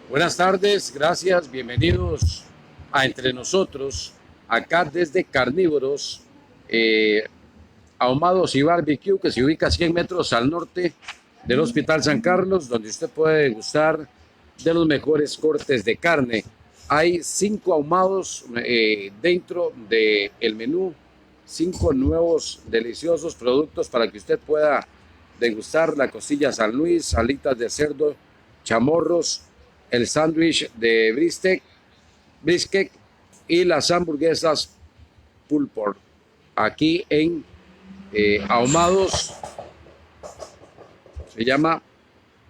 Buenas tardes, gracias, bienvenidos a Entre Nosotros, acá desde Carnívoros, eh, Ahumados y Barbecue, que se ubica a 100 metros al norte del Hospital San Carlos, donde usted puede degustar de los mejores cortes de carne. Hay 5 ahumados dentro del menú, 5 nuevos deliciosos productos para que usted pueda degustar: la costilla San Luis, alitas de cerdo, chamorros, el sándwich de brisket y las hamburguesas pulled pork. Aquí en Ahumados, se llama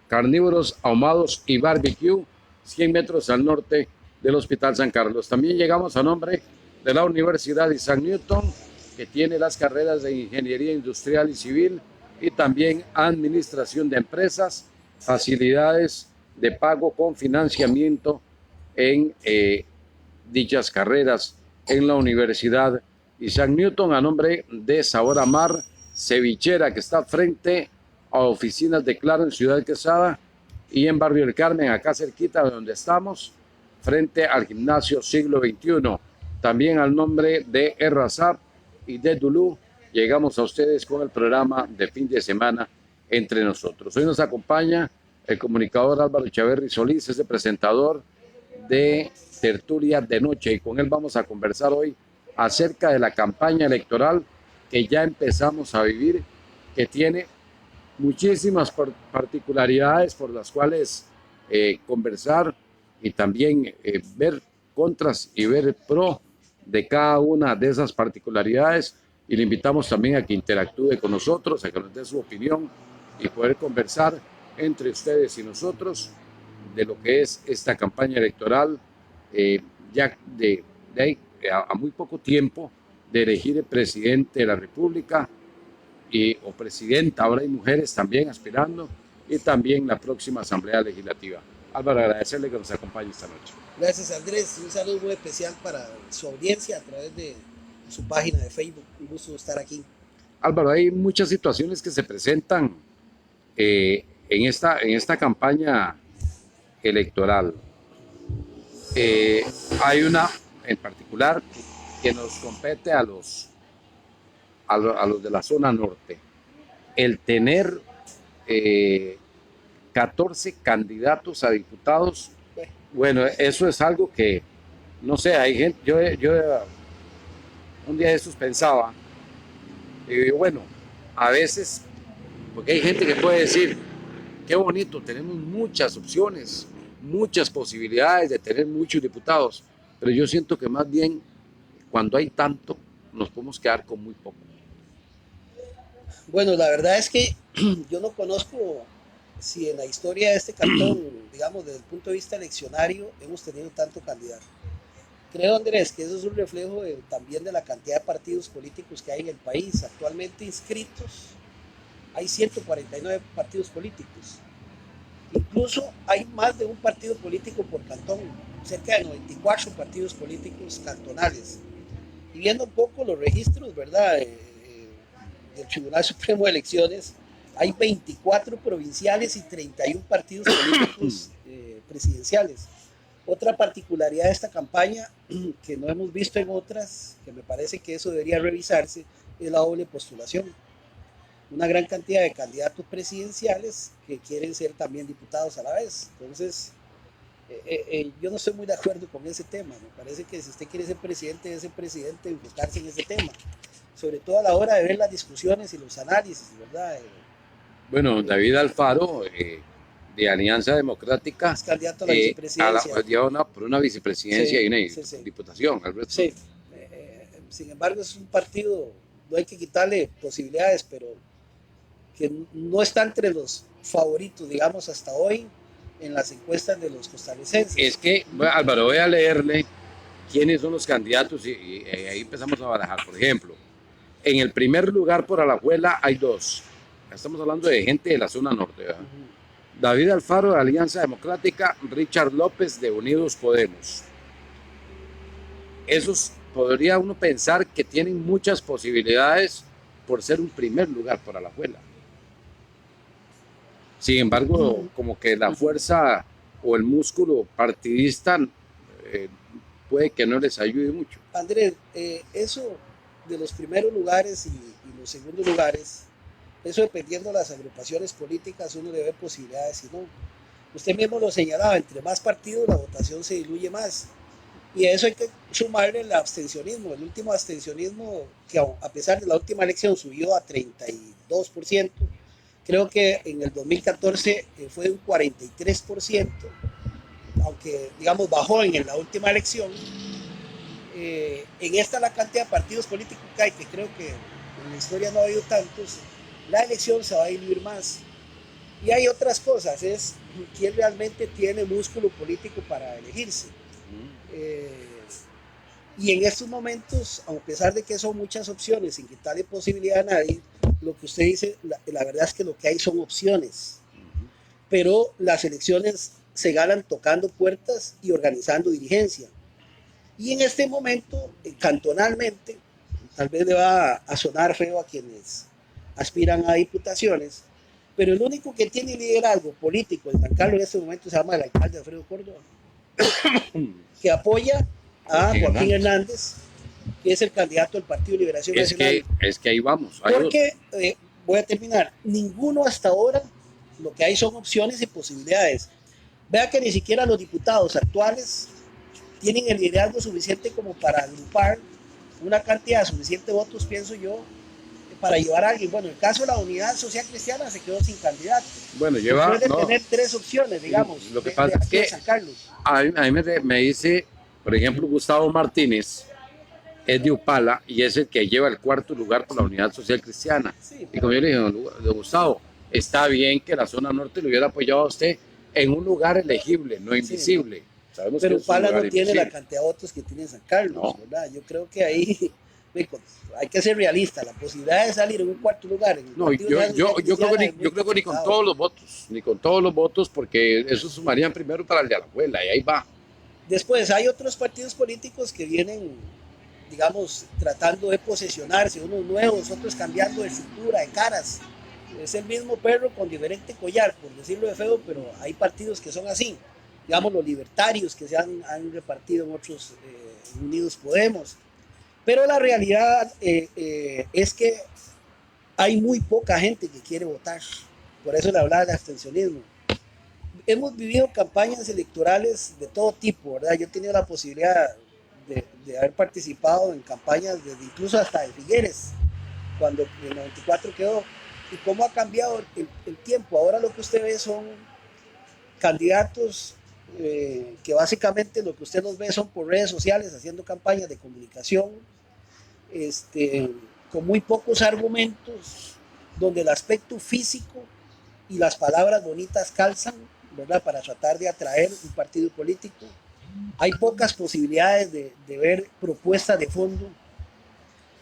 Carnívoros, Ahumados y Barbecue, 100 metros al norte del Hospital San Carlos. También llegamos a nombre de la Universidad Isaac Newton, que tiene las carreras de Ingeniería Industrial y Civil y también Administración de Empresas, facilidades de pago con financiamiento en dichas carreras en la Universidad Isaac Newton, a nombre de Sabor a Mar Cevichera, que está frente a oficinas de Claro en Ciudad Quesada y en Barrio del Carmen, acá cerquita de donde estamos, frente al Gimnasio Siglo XXI. También al nombre de Errazap y de Dulú, llegamos a ustedes con el programa de fin de semana Entre Nosotros. Hoy nos acompaña el comunicador Álvaro Echaverri Solís, es el presentador de Tertulia de Noche, y con él vamos a conversar hoy acerca de la campaña electoral que ya empezamos a vivir, que tiene muchísimas particularidades por las cuales conversar y también ver contras y ver pro de cada una de esas particularidades, y le invitamos también a que interactúe con nosotros, a que nos dé su opinión y poder conversar entre ustedes y nosotros de lo que es esta campaña electoral, ya a muy poco tiempo de elegir el presidente de la República o presidenta. Ahora hay mujeres también aspirando, y también la próxima Asamblea Legislativa. Álvaro, agradecerle que nos acompañe esta noche. Gracias, Andrés. Un saludo muy especial para su audiencia a través de su página de Facebook. Un gusto estar aquí. Álvaro, hay muchas situaciones que se presentan en esta campaña electoral. Hay una en particular que nos compete a los de la zona norte: el tener 14 candidatos a diputados. Bueno, eso es algo que, no sé, hay gente, yo un día de estos pensaba, y digo, bueno, a veces, porque hay gente que puede decir, qué bonito, tenemos muchas opciones, muchas posibilidades de tener muchos diputados, pero yo siento que más bien cuando hay tanto, nos podemos quedar con muy poco. Bueno, la verdad es que yo no conozco si en la historia de este cantón, digamos, desde el punto de vista eleccionario, hemos tenido tanto candidato. Creo, Andrés, que eso es un reflejo también de la cantidad de partidos políticos que hay en el país. Actualmente inscritos hay 149 partidos políticos. Incluso hay más de un partido político por cantón, cerca de 94 partidos políticos cantonales. Y viendo un poco los registros, ¿verdad? Del Tribunal Supremo de Elecciones, hay 24 provinciales y 31 partidos políticos presidenciales. Otra particularidad de esta campaña, que no hemos visto en otras, que me parece que eso debería revisarse, es la doble postulación. Una gran cantidad de candidatos presidenciales que quieren ser también diputados a la vez. Entonces, yo no estoy muy de acuerdo con ese tema. Me parece que si usted quiere ser presidente, debe ser presidente, enfocarse en ese tema. Sobre todo a la hora de ver las discusiones y los análisis, ¿verdad? Bueno, David Alfaro, de Alianza Democrática, Es candidato a la vicepresidencia. por una vicepresidencia, Sí, y una sí, sí. diputación, Alberto. Sí. Sin embargo, es un partido, no hay que quitarle posibilidades, pero que no está entre los favoritos, digamos, hasta hoy en las encuestas de los costarricenses. Es que, bueno, Álvaro, voy a leerle quiénes son los candidatos, y ahí empezamos a barajar. Por ejemplo, en el primer lugar por Alajuela hay dos. Estamos hablando de gente de la zona norte, ¿verdad? David Alfaro, de Alianza Democrática; Richard López, de Unidos Podemos. Esos podría uno pensar que tienen muchas posibilidades por ser un primer lugar por Alajuela. Sin embargo, como que la fuerza o el músculo partidista puede que no les ayude mucho. Andrés, eso de los primeros lugares y los segundos lugares, eso dependiendo de las agrupaciones políticas, uno le ve posibilidades y no. Usted mismo lo señalaba, entre más partidos la votación se diluye más. Y a eso hay que sumarle el abstencionismo. El último abstencionismo, que a pesar de la última elección subió a 32%, creo que en el 2014 fue un 43%, aunque digamos bajó en la última elección. En esta la cantidad de partidos políticos que hay, que creo que en la historia no ha habido tantos, la elección se va a diluir más. Y hay otras cosas, es quién realmente tiene músculo político para elegirse. Y en estos momentos, a pesar de que son muchas opciones, sin quitarle posibilidad a nadie, lo que usted dice, la verdad es que lo que hay son opciones. Pero las elecciones se ganan tocando puertas y organizando dirigencia. Y en este momento, cantonalmente, tal vez le va a sonar feo a quienes aspiran a diputaciones, pero el único que tiene liderazgo político en San Carlos en este momento se llama el alcalde Alfredo Córdoba, que apoya a Joaquín Hernández, que es el candidato del Partido de Liberación Nacional. Es que ahí vamos. Porque, voy a terminar, ninguno hasta ahora, lo que hay son opciones y posibilidades. Vea que ni siquiera los diputados actuales tienen el liderazgo suficiente como para agrupar una cantidad suficiente de votos, pienso yo, para llevar a alguien. Bueno, en el caso de la Unidad Social Cristiana se quedó sin candidato. Bueno, lleva... Puede tener tres opciones, digamos. Lo que pasa es que San Carlos. A mí me dice, por ejemplo, Gustavo Martínez, es de Upala y es el que lleva el cuarto lugar por la Unidad Social Cristiana. Sí, y como yo le dije, don Gustavo, está bien que la zona norte lo hubiera apoyado a usted en un lugar elegible, no invisible. Sí, no. Pero Upala no tiene la cantidad de votos que tiene San Carlos, no. ¿Verdad? Yo creo que ahí hay que ser realista. La posibilidad de salir en un cuarto lugar. No, yo creo que ni con todos los votos, porque eso sumarían primero para el de Alajuela, y ahí va. Después hay otros partidos políticos que vienen, digamos, tratando de posesionarse, unos nuevos, otros cambiando de cintura, de caras. Es el mismo perro con diferente collar, por decirlo de feo, pero hay partidos que son así. Digamos, los libertarios que se han repartido en otros, Unidos Podemos. Pero la realidad es que hay muy poca gente que quiere votar. Por eso le hablaba de abstencionismo. Hemos vivido campañas electorales de todo tipo, ¿verdad? Yo he tenido la posibilidad de haber participado en campañas incluso hasta de Figueres, cuando en el 94 quedó. Y cómo ha cambiado el tiempo. Ahora lo que usted ve son candidatos que básicamente lo que usted los ve son por redes sociales haciendo campañas de comunicación, con muy pocos argumentos, donde el aspecto físico y las palabras bonitas calzan, ¿verdad? Para tratar de atraer un partido político. Hay pocas posibilidades de ver propuestas de fondo.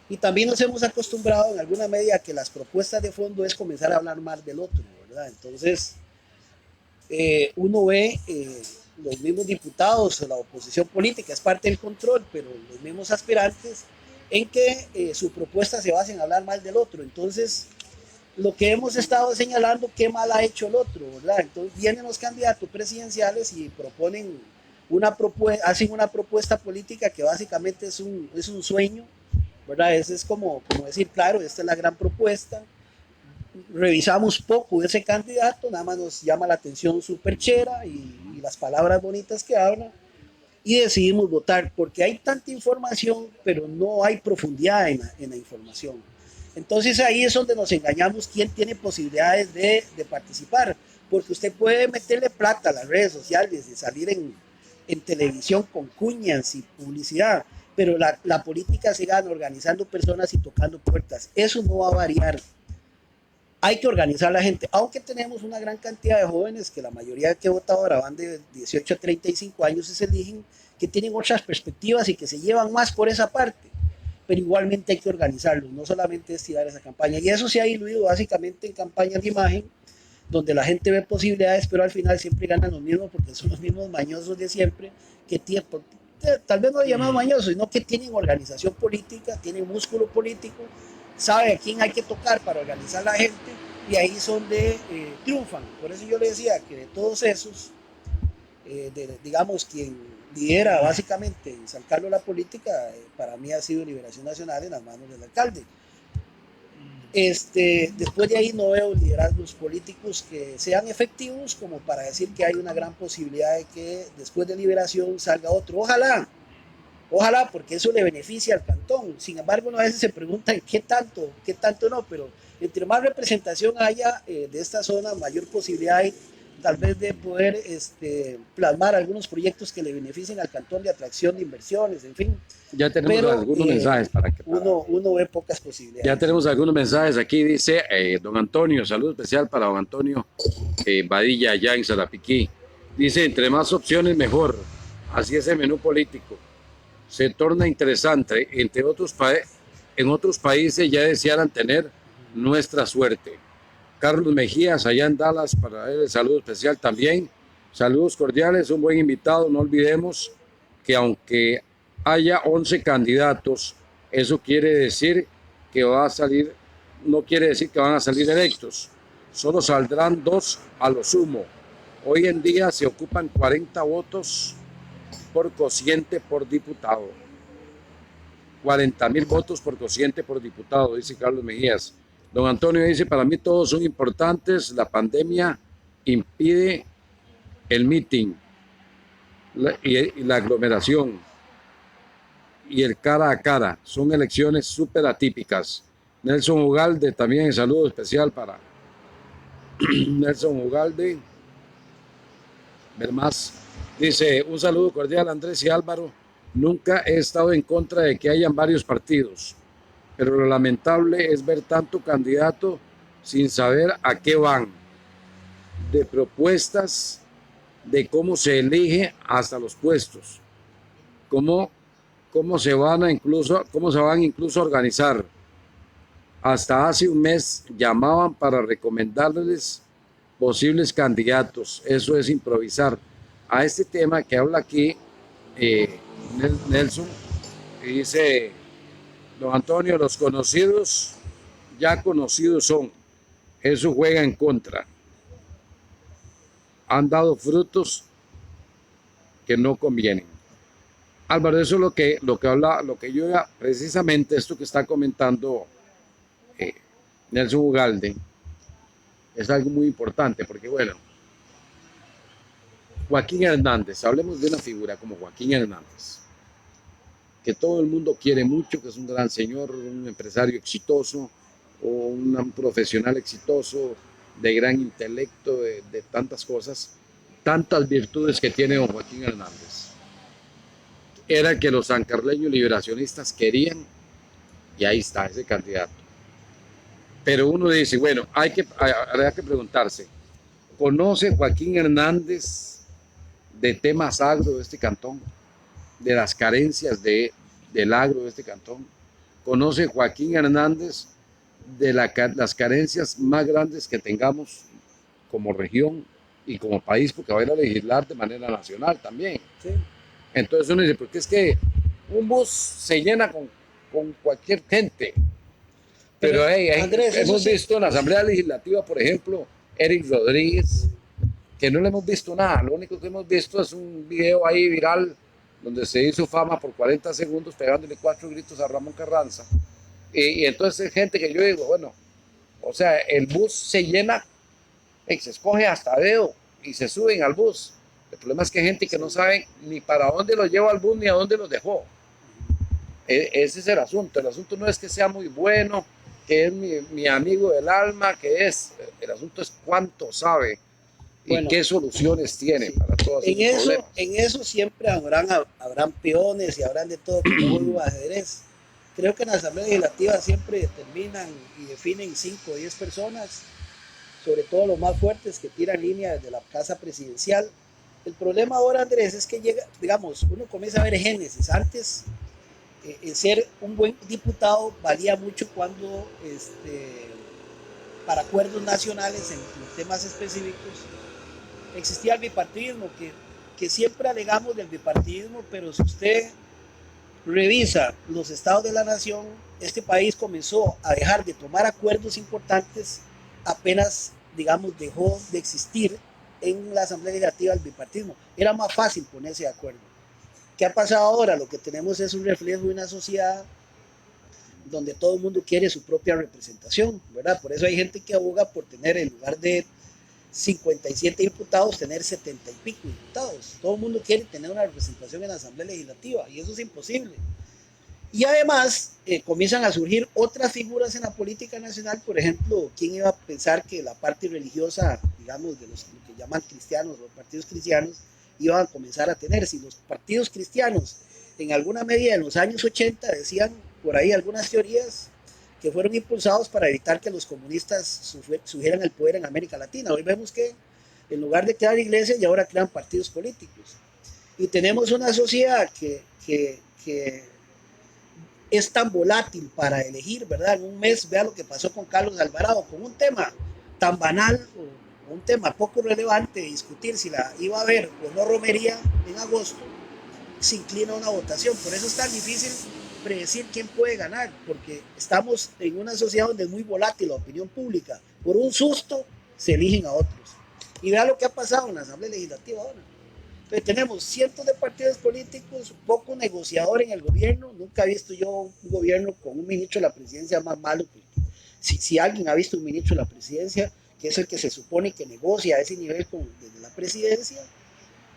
Y también nos hemos acostumbrado en alguna medida a que las propuestas de fondo es comenzar a hablar mal del otro, ¿verdad? Entonces, uno ve los mismos diputados, la oposición política es parte del control, pero los mismos aspirantes en que su propuesta se basa en hablar mal del otro. Entonces, lo que hemos estado señalando, qué mal ha hecho el otro, ¿verdad? Entonces, vienen los candidatos presidenciales y proponen hacen una propuesta política que básicamente es un sueño, ¿verdad? Es como decir, claro, esta es la gran propuesta. Revisamos poco de ese candidato, nada más nos llama la atención su perchera y las palabras bonitas que habla, y decidimos votar, porque hay tanta información, pero no hay profundidad en la información. Entonces ahí es donde nos engañamos quién tiene posibilidades de participar, porque usted puede meterle plata a las redes sociales y salir en televisión con cuñas y publicidad, pero la política se gana organizando personas y tocando puertas. Eso no va a variar. Hay que organizar a la gente, aunque tenemos una gran cantidad de jóvenes, que la mayoría que vota ahora van de 18 a 35 años y se eligen, que tienen otras perspectivas y que se llevan más por esa parte, pero igualmente hay que organizarlos, no solamente estirar esa campaña. Y eso se ha diluido básicamente en campañas de imagen, donde la gente ve posibilidades, pero al final siempre ganan los mismos, porque son los mismos mañosos de siempre, que tal vez no lo llamamos mañosos, sino que tienen organización política, tienen músculo político, sabe a quién hay que tocar para organizar la gente, y ahí es donde triunfan. Por eso yo le decía que de todos esos, digamos, quien lidera básicamente en San Carlos la política, para mí ha sido Liberación Nacional en las manos del alcalde. Después de ahí no veo liderazgos políticos que sean efectivos como para decir que hay una gran posibilidad de que después de Liberación salga otro. Ojalá, porque eso le beneficia al cantón. Sin embargo, uno a veces se pregunta qué tanto no, pero entre más representación haya de esta zona, mayor posibilidad hay tal vez de poder plasmar algunos proyectos que le beneficien al cantón de atracción de inversiones, en fin. Ya tenemos algunos mensajes para que... Uno ve pocas posibilidades. Ya tenemos algunos mensajes aquí, dice don Antonio, saludo especial para don Antonio Badilla allá en Sarapiquí. Dice, entre más opciones mejor, así es el menú político. Se torna interesante, en otros países ya desearan tener nuestra suerte. Carlos Mejías, allá en Dallas, para él el saludo especial también. Saludos cordiales, un buen invitado. No olvidemos que aunque haya 11 candidatos, eso quiere decir que no quiere decir que van a salir electos. Solo saldrán 2 a lo sumo. Hoy en día se ocupan 40 votos por cociente por diputado. 40,000 votos por cociente por diputado, dice Carlos Mejías. Don Antonio dice, para mí todos son importantes, la pandemia impide el meeting y la aglomeración y el cara a cara, son elecciones súper atípicas. Nelson Ugalde, también saludo especial para Nelson Ugalde. Ver más, dice, un saludo cordial Andrés y Álvaro, nunca he estado en contra de que hayan varios partidos, pero lo lamentable es ver tanto candidato sin saber a qué van, de propuestas, de cómo se elige hasta los puestos, cómo se van incluso a organizar. Hasta hace un mes llamaban para recomendarles posibles candidatos. Eso es improvisar. A este tema que habla aquí Nelson, dice don Antonio, los conocidos ya conocidos son, eso juega en contra, han dado frutos que no convienen. Álvaro, eso es lo que habla, lo que yo precisamente esto que está comentando Nelson Ugalde es algo muy importante, porque bueno, Joaquín Hernández, hablemos de una figura como Joaquín Hernández, que todo el mundo quiere mucho, que es un gran señor, un empresario exitoso, o un profesional exitoso, de gran intelecto, de tantas cosas, tantas virtudes que tiene don Joaquín Hernández. Era el que los sancarleños liberacionistas querían, y ahí está ese candidato. Pero uno dice, bueno, habría que preguntarse, ¿conoce Joaquín Hernández de temas agro de este cantón? De las carencias del agro de este cantón. ¿Conoce Joaquín Hernández de las carencias más grandes que tengamos como región y como país? Porque va a ir a legislar de manera nacional también. Sí. Entonces uno dice, porque es que un bus se llena con cualquier gente. Pero Andrés, hemos visto en la Asamblea Legislativa, por ejemplo, Eric Rodríguez, que no le hemos visto nada. Lo único que hemos visto es un video ahí viral donde se hizo fama por 40 segundos pegándole 4 gritos a Ramón Carranza. Y entonces hay gente que yo digo, bueno, o sea, el bus se llena, se escoge hasta dedo y se suben al bus. El problema es que hay gente que no sabe ni para dónde lo lleva al bus ni a dónde lo dejó. Ese es el asunto. El asunto no es que sea muy bueno, que es mi amigo del alma, el asunto es cuánto sabe y qué soluciones tiene para todos esos problemas. En eso siempre habrán peones y habrán de todo como juego de ajedrez. Creo que en la Asamblea Legislativa siempre determinan y definen 5 o 10 personas, sobre todo los más fuertes que tiran línea desde la casa presidencial. El problema ahora, Andrés, es que uno comienza a ver génesis. Antes, el ser un buen diputado valía mucho cuando, para acuerdos nacionales en temas específicos, existía el bipartidismo, que siempre alegamos del bipartidismo, pero si usted revisa los estados de la nación, este país comenzó a dejar de tomar acuerdos importantes apenas, digamos, dejó de existir en la Asamblea Legislativa el bipartismo. Era más fácil ponerse de acuerdo. ¿Qué ha pasado ahora? Lo que tenemos es un reflejo de una sociedad donde todo el mundo quiere su propia representación, ¿verdad? Por eso hay gente que aboga por tener, en lugar de 57 diputados, tener 70 y pico diputados. Todo el mundo quiere tener una representación en la Asamblea Legislativa y eso es imposible. Y además comienzan a surgir otras figuras en la política nacional. Por ejemplo, ¿quién iba a pensar que la parte religiosa, digamos, de los que llaman cristianos, los partidos cristianos, iban a comenzar a tener? Si los partidos cristianos en alguna medida en los años 80 decían por ahí algunas teorías que fueron impulsados para evitar que los comunistas surgieran el poder en América Latina. Hoy vemos que en lugar de crear iglesias, y ahora crean partidos políticos. Y tenemos una sociedad que es tan volátil para elegir, ¿verdad? En un mes, vea lo que pasó con Carlos Alvarado, con un tema tan banal o un tema poco relevante de discutir si la iba a haber o no romería en agosto, se inclina a una votación. Por eso es tan difícil predecir quién puede ganar, porque estamos en una sociedad donde es muy volátil la opinión pública. Por un susto se eligen a otros. Y vea lo que ha pasado en la Asamblea Legislativa ahora. Entonces tenemos cientos de partidos políticos, poco negociador en el gobierno. Nunca he visto yo un gobierno con un ministro de la presidencia más malo que si alguien ha visto un ministro de la presidencia, que es el que se supone que negocia a ese nivel desde la presidencia.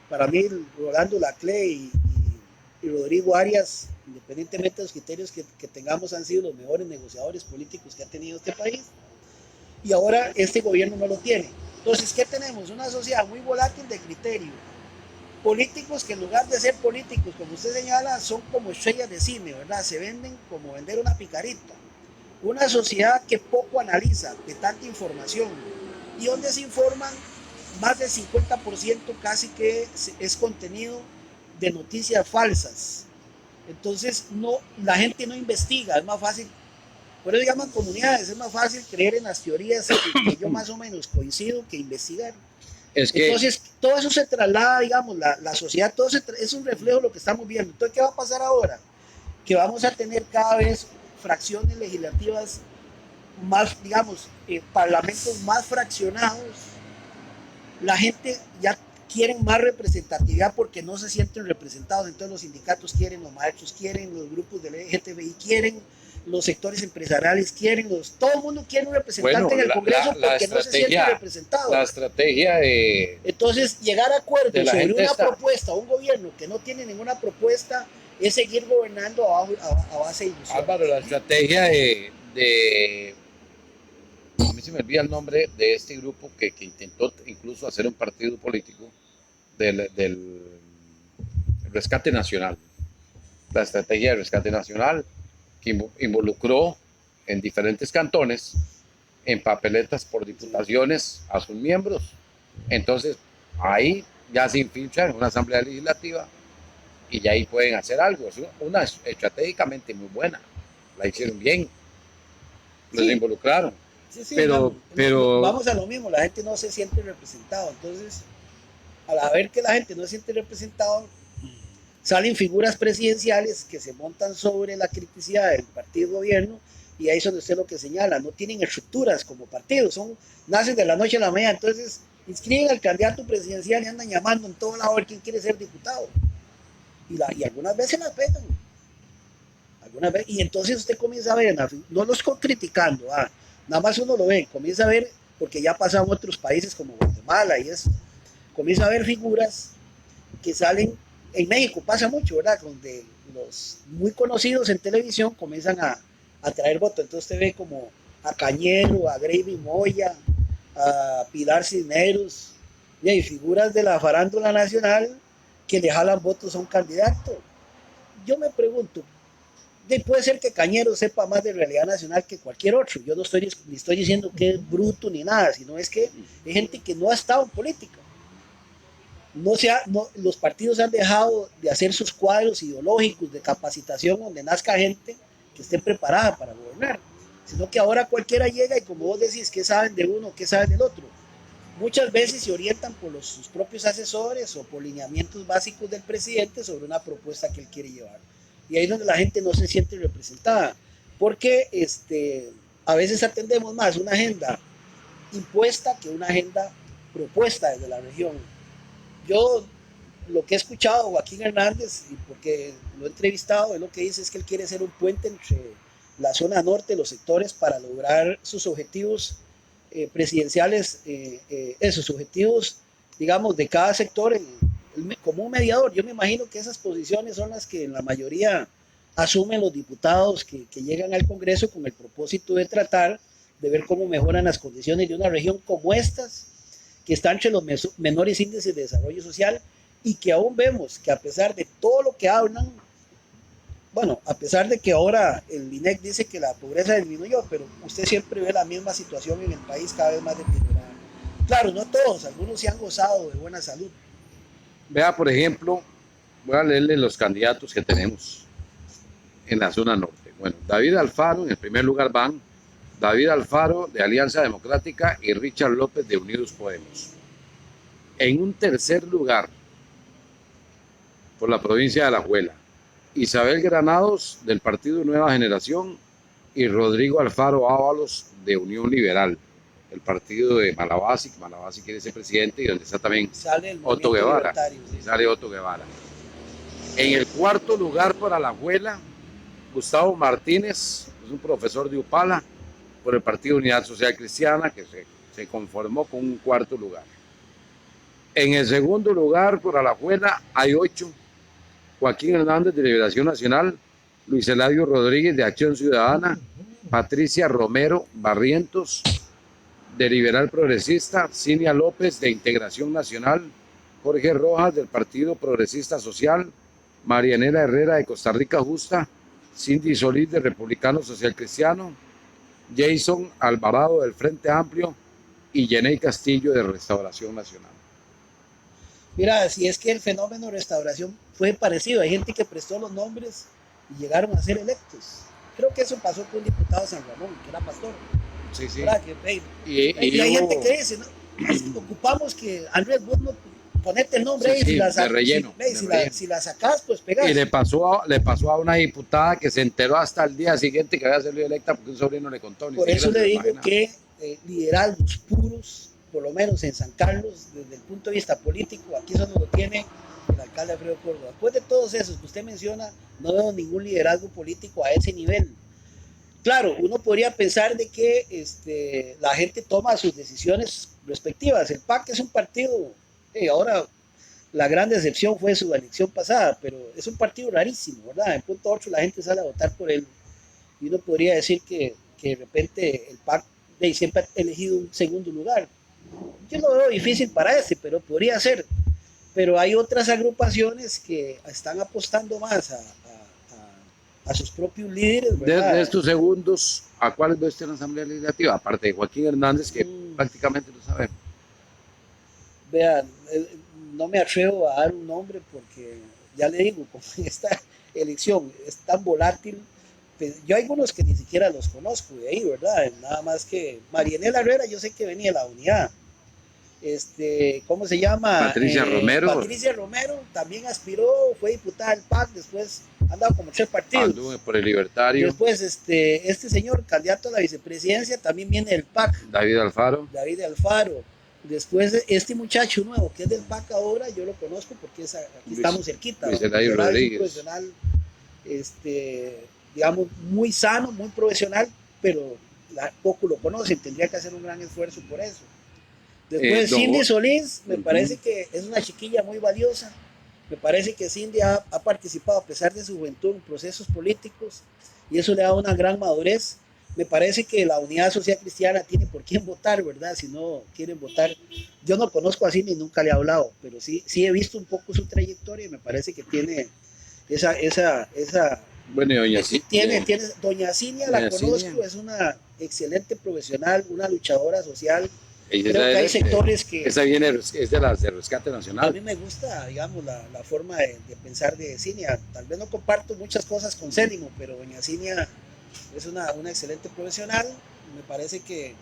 Para mí, Rolando Laclé y Rodrigo Arias, independientemente de los criterios que tengamos, han sido los mejores negociadores políticos que ha tenido este país. Y ahora este gobierno no lo tiene. Entonces, ¿qué tenemos? Una sociedad muy volátil de criterio. Políticos que en lugar de ser políticos, como usted señala, son como estrellas de cine, ¿verdad? Se venden como vender una picarita. Una sociedad que poco analiza de tanta información y donde se informan más del 50% casi que es contenido de noticias falsas. Entonces la gente no investiga, es más fácil, por eso llaman comunidades, es más fácil creer en las teorías que yo más o menos coincido que investigar. Entonces todo eso se traslada, digamos, la sociedad, todo es un reflejo de lo que estamos viendo. Entonces, ¿qué va a pasar ahora? Que vamos a tener cada vez fracciones legislativas más, digamos, parlamentos más fraccionados. La gente ya quieren más representatividad porque no se sienten representados. Entonces los sindicatos quieren, los maestros quieren, los grupos del LGTBI quieren, los sectores empresariales quieren, todo el mundo quiere un representante en el Congreso porque no se sienten representados. La estrategia de... Entonces, llegar a acuerdos sobre una propuesta, un gobierno que no tiene ninguna propuesta, es seguir gobernando a base de ilusión. Álvaro, la estrategia de a mí se me olvida el nombre de este grupo que intentó incluso hacer un partido político del Rescate Nacional. La estrategia del Rescate Nacional que involucró en diferentes cantones, en papeletas por diputaciones a sus miembros. Entonces, ahí ya se infiltran en una asamblea legislativa y ya ahí pueden hacer algo. Es una estratégicamente muy buena. La hicieron bien. Los involucraron. Sí, pero vamos a lo mismo, la gente no se siente representado. Entonces, al ver que la gente no se siente representado, salen figuras presidenciales que se montan sobre la criticidad del partido gobierno, y ahí es donde usted lo que señala, no tienen estructuras como partidos, nacen de la noche a la mañana. Entonces inscriben al candidato presidencial y andan llamando en todo lado a ver quién quiere ser diputado, y algunas veces las pegan, y entonces usted comienza a ver, no los estoy criticando, nada más uno lo ve, comienza a ver, porque ya pasan en otros países como Guatemala y eso, comienza a ver figuras que salen. En México pasa mucho, ¿verdad? Donde los muy conocidos en televisión comienzan a traer votos. Entonces usted ve como a Cañero, a Gravy Moya, a Pilar Cisneros, y hay figuras de la farándula nacional que le jalan votos a un candidato. Yo me pregunto, puede ser que Cañero sepa más de realidad nacional que cualquier otro. Yo no estoy diciendo que es bruto ni nada, sino es que hay gente que no ha estado en política. Los partidos han dejado de hacer sus cuadros ideológicos de capacitación donde nazca gente que esté preparada para gobernar, sino que ahora cualquiera llega y, como vos decís, ¿qué saben de uno, qué saben del otro? Muchas veces se orientan por sus propios asesores o por lineamientos básicos del presidente sobre una propuesta que él quiere llevar. Y ahí es donde la gente no se siente representada, porque a veces atendemos más una agenda impuesta que una agenda propuesta desde la región. Yo lo que he escuchado a Joaquín Hernández, y porque lo he entrevistado, es lo que dice es que él quiere ser un puente entre la zona norte, los sectores, para lograr sus objetivos presidenciales, esos objetivos, digamos, de cada sector como un mediador. Yo me imagino que esas posiciones son las que en la mayoría asumen los diputados que llegan al Congreso con el propósito de tratar de ver cómo mejoran las condiciones de una región como estas, que está entre los menores índices de desarrollo social y que aún vemos que a pesar de todo lo que hablan, bueno, a pesar de que ahora el INEC dice que la pobreza disminuyó, pero usted siempre ve la misma situación en el país cada vez más deteriorada. Claro, no todos, algunos se han gozado de buena salud. Vea, por ejemplo, voy a leerle los candidatos que tenemos en la zona norte. Bueno, David Alfaro, en el primer lugar van David Alfaro de Alianza Democrática y Richard López de Unidos Podemos. En un tercer lugar, por la provincia de Alajuela, Isabel Granados del Partido Nueva Generación y Rodrigo Alfaro Ábalos de Unión Liberal, el partido de Malabasi, que Malabasi quiere ser presidente y donde está también Otto Guevara. Sí. Sale Otto Guevara. En el cuarto lugar por Alajuela, Gustavo Martínez, es un profesor de Upala, por el Partido Unidad Social Cristiana, que se conformó con un cuarto lugar. En el segundo lugar, por Alajuela, hay 8. Joaquín Hernández de Liberación Nacional, Luis Eladio Rodríguez de Acción Ciudadana, Patricia Romero Barrientos de Liberal Progresista, Cinia López de Integración Nacional, Jorge Rojas del Partido Progresista Social, Marianela Herrera de Costa Rica Justa, Cindy Solís de Republicano Social Cristiano, Jason Alvarado del Frente Amplio y Jenny Castillo de Restauración Nacional. Mira, si es que el fenómeno de restauración fue parecido, hay gente que prestó los nombres y llegaron a ser electos. Creo que eso pasó con un diputado de San Ramón, que era pastor. Sí, sí. Y hay gente que dice, ¿no? Es que ocupamos que Andrés, vos no ponete el nombre ahí, si la sacás, pues pegás. Y le pasó a una diputada que se enteró hasta el día siguiente que había salido electa porque un sobrino le contó. Por eso le digo que liderazgos puros, por lo menos en San Carlos, desde el punto de vista político, aquí solo lo tiene el alcalde Alfredo Córdoba. Después de todos esos que usted menciona, no veo ningún liderazgo político a ese nivel. Claro, uno podría pensar de que la gente toma sus decisiones respectivas. El PAC es un partido, ahora la gran decepción fue su elección pasada, pero es un partido rarísimo, ¿verdad? En punto 8 la gente sale a votar por él y uno podría decir que de repente el PAC siempre ha elegido un segundo lugar. Yo lo veo difícil para pero podría ser. Pero hay otras agrupaciones que están apostando más a sus propios líderes, ¿verdad? De estos segundos, ¿a cuáles ve usted en la Asamblea Legislativa? Aparte de Joaquín Hernández, que prácticamente lo sabemos. Vean, no me atrevo a dar un nombre porque, ya le digo, como esta elección es tan volátil, yo hay algunos que ni siquiera los conozco de ahí, ¿verdad? Nada más que Marianela Herrera, yo sé que venía de la unidad. ¿Cómo se llama? Patricia Romero. Patricia Romero también aspiró, fue diputada del PAC, después andaba como 3 partidos. Anduve por el Libertario. Después, este señor, candidato a la vicepresidencia, también viene del PAC. David Alfaro. Después, este muchacho nuevo, que es del PAC ahora, yo lo conozco porque aquí estamos cerquita. Luis Eladio Rodríguez. Es un profesional, digamos, muy sano, muy profesional, pero poco lo conocen, tendría que hacer un gran esfuerzo por eso. Después Cindy Solís, me parece que es una chiquilla muy valiosa. Me parece que Cindy ha participado a pesar de su juventud en procesos políticos y eso le da una gran madurez. Me parece que la Unidad Social Cristiana tiene por quién votar, ¿verdad? Si no quieren votar. Yo no conozco a Cindy, nunca le he hablado, pero sí he visto un poco su trayectoria y me parece que tiene esa bueno, doña Cinia. Doña Cinia la conozco, es una excelente profesional, una luchadora social. Creo que hay sectores que... Esa viene, es de las de Rescate Nacional. A mí me gusta, digamos, la forma de pensar de Cinia. Tal vez no comparto muchas cosas con Célimo, pero doña Cinia es una excelente profesional. Me parece que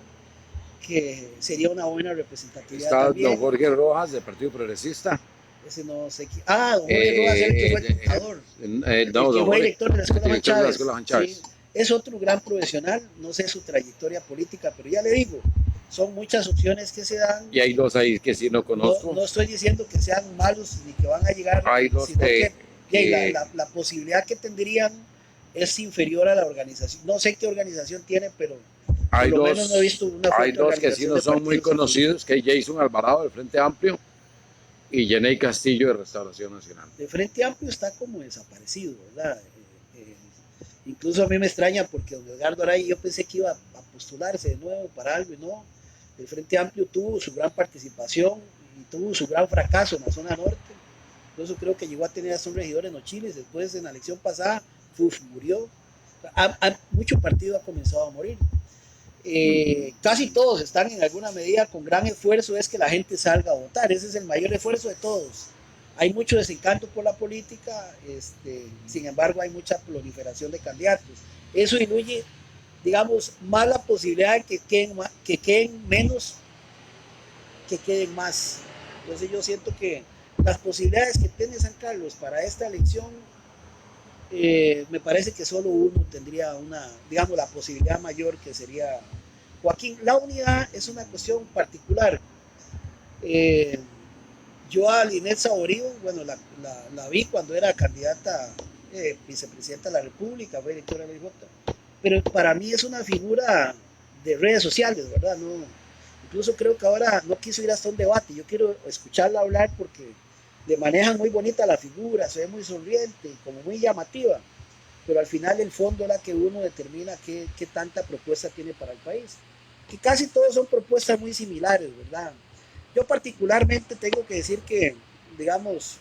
sería una buena representatividad. Está también. don Jorge Rojas, del Partido Progresista. Ese no sé quién. Don Jorge Rojas, el que fue dictador. Que fue director de la Escuela Juan Chávez. Sí. Es otro gran profesional, no sé su trayectoria política, pero ya le digo, son muchas opciones que se dan. Y hay dos ahí que sí no conozco. No estoy diciendo que sean malos ni que van a llegar, Hay dos sino que la posibilidad que tendrían es inferior a la organización. No sé qué organización tiene, pero hay por lo dos, menos no he visto una hay fuerte dos que sí organización no de son muy partidos. conocidos, que es Jason Alvarado del Frente Amplio y Jenny Castillo de Restauración Nacional. De Frente Amplio está como desaparecido, ¿verdad? Incluso a mí me extraña porque don Edgardo Araya, yo pensé que iba a postularse de nuevo para algo y no. El Frente Amplio tuvo su gran participación y tuvo su gran fracaso en la zona norte. Incluso creo que llegó a tener hasta un regidor en Ochiles, después en la elección pasada, murió. Mucho partido ha comenzado a morir. Casi todos están en alguna medida con gran esfuerzo, es que la gente salga a votar, ese es el mayor esfuerzo de todos. Hay mucho desencanto por la política, sin embargo hay mucha proliferación de candidatos. Eso diluye, digamos, más la posibilidad de que queden menos, que queden más. Entonces yo siento que las posibilidades que tiene San Carlos para esta elección, me parece que solo uno tendría digamos, la posibilidad mayor, que sería Joaquín. La unidad es una cuestión particular. Yo a Linet Saborío, bueno, la vi cuando era candidata, vicepresidenta de la República, fue directora de la IJ, pero para mí es una figura de redes sociales, ¿verdad? No, incluso creo que ahora no quiso ir hasta un debate, yo quiero escucharla hablar porque le manejan muy bonita la figura, se ve muy sonriente y como muy llamativa, pero al final el fondo es la que uno determina qué tanta propuesta tiene para el país, que casi todos son propuestas muy similares, ¿verdad? Yo particularmente tengo que decir que, digamos,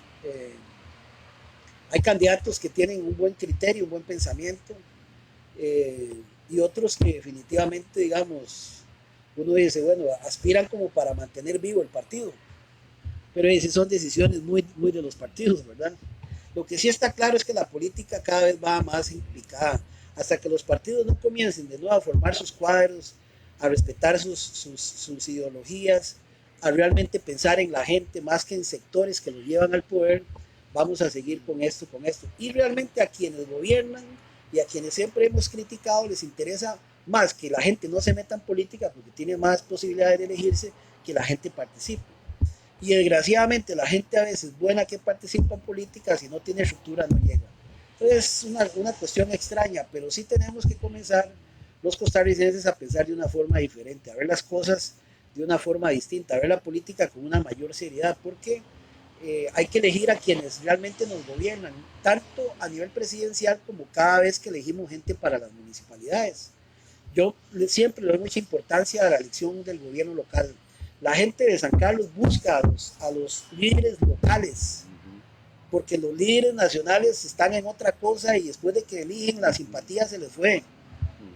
hay candidatos que tienen un buen criterio, un buen pensamiento, y otros que definitivamente, digamos, uno dice, bueno, aspiran como para mantener vivo el partido, pero son decisiones muy, muy de los partidos, ¿verdad? Lo que sí está claro es que la política cada vez va más implicada, hasta que los partidos no comiencen de nuevo a formar sus cuadros, a respetar sus ideologías, a realmente pensar en la gente más que en sectores que los llevan al poder, vamos a seguir con esto. Y realmente a quienes gobiernan y a quienes siempre hemos criticado les interesa más que la gente no se meta en política porque tiene más posibilidades de elegirse, que la gente participe. Y desgraciadamente la gente a veces buena que participa en política, si no tiene estructura no llega. Entonces es una cuestión extraña, pero sí tenemos que comenzar los costarricenses a pensar de una forma diferente, a ver las cosas de una forma distinta, a ver la política con una mayor seriedad, porque hay que elegir a quienes realmente nos gobiernan, tanto a nivel presidencial como cada vez que elegimos gente para las municipalidades. Yo siempre le doy mucha importancia a la elección del gobierno local. La gente de San Carlos busca a los líderes locales, porque los líderes nacionales están en otra cosa y después de que eligen la simpatía se les fue.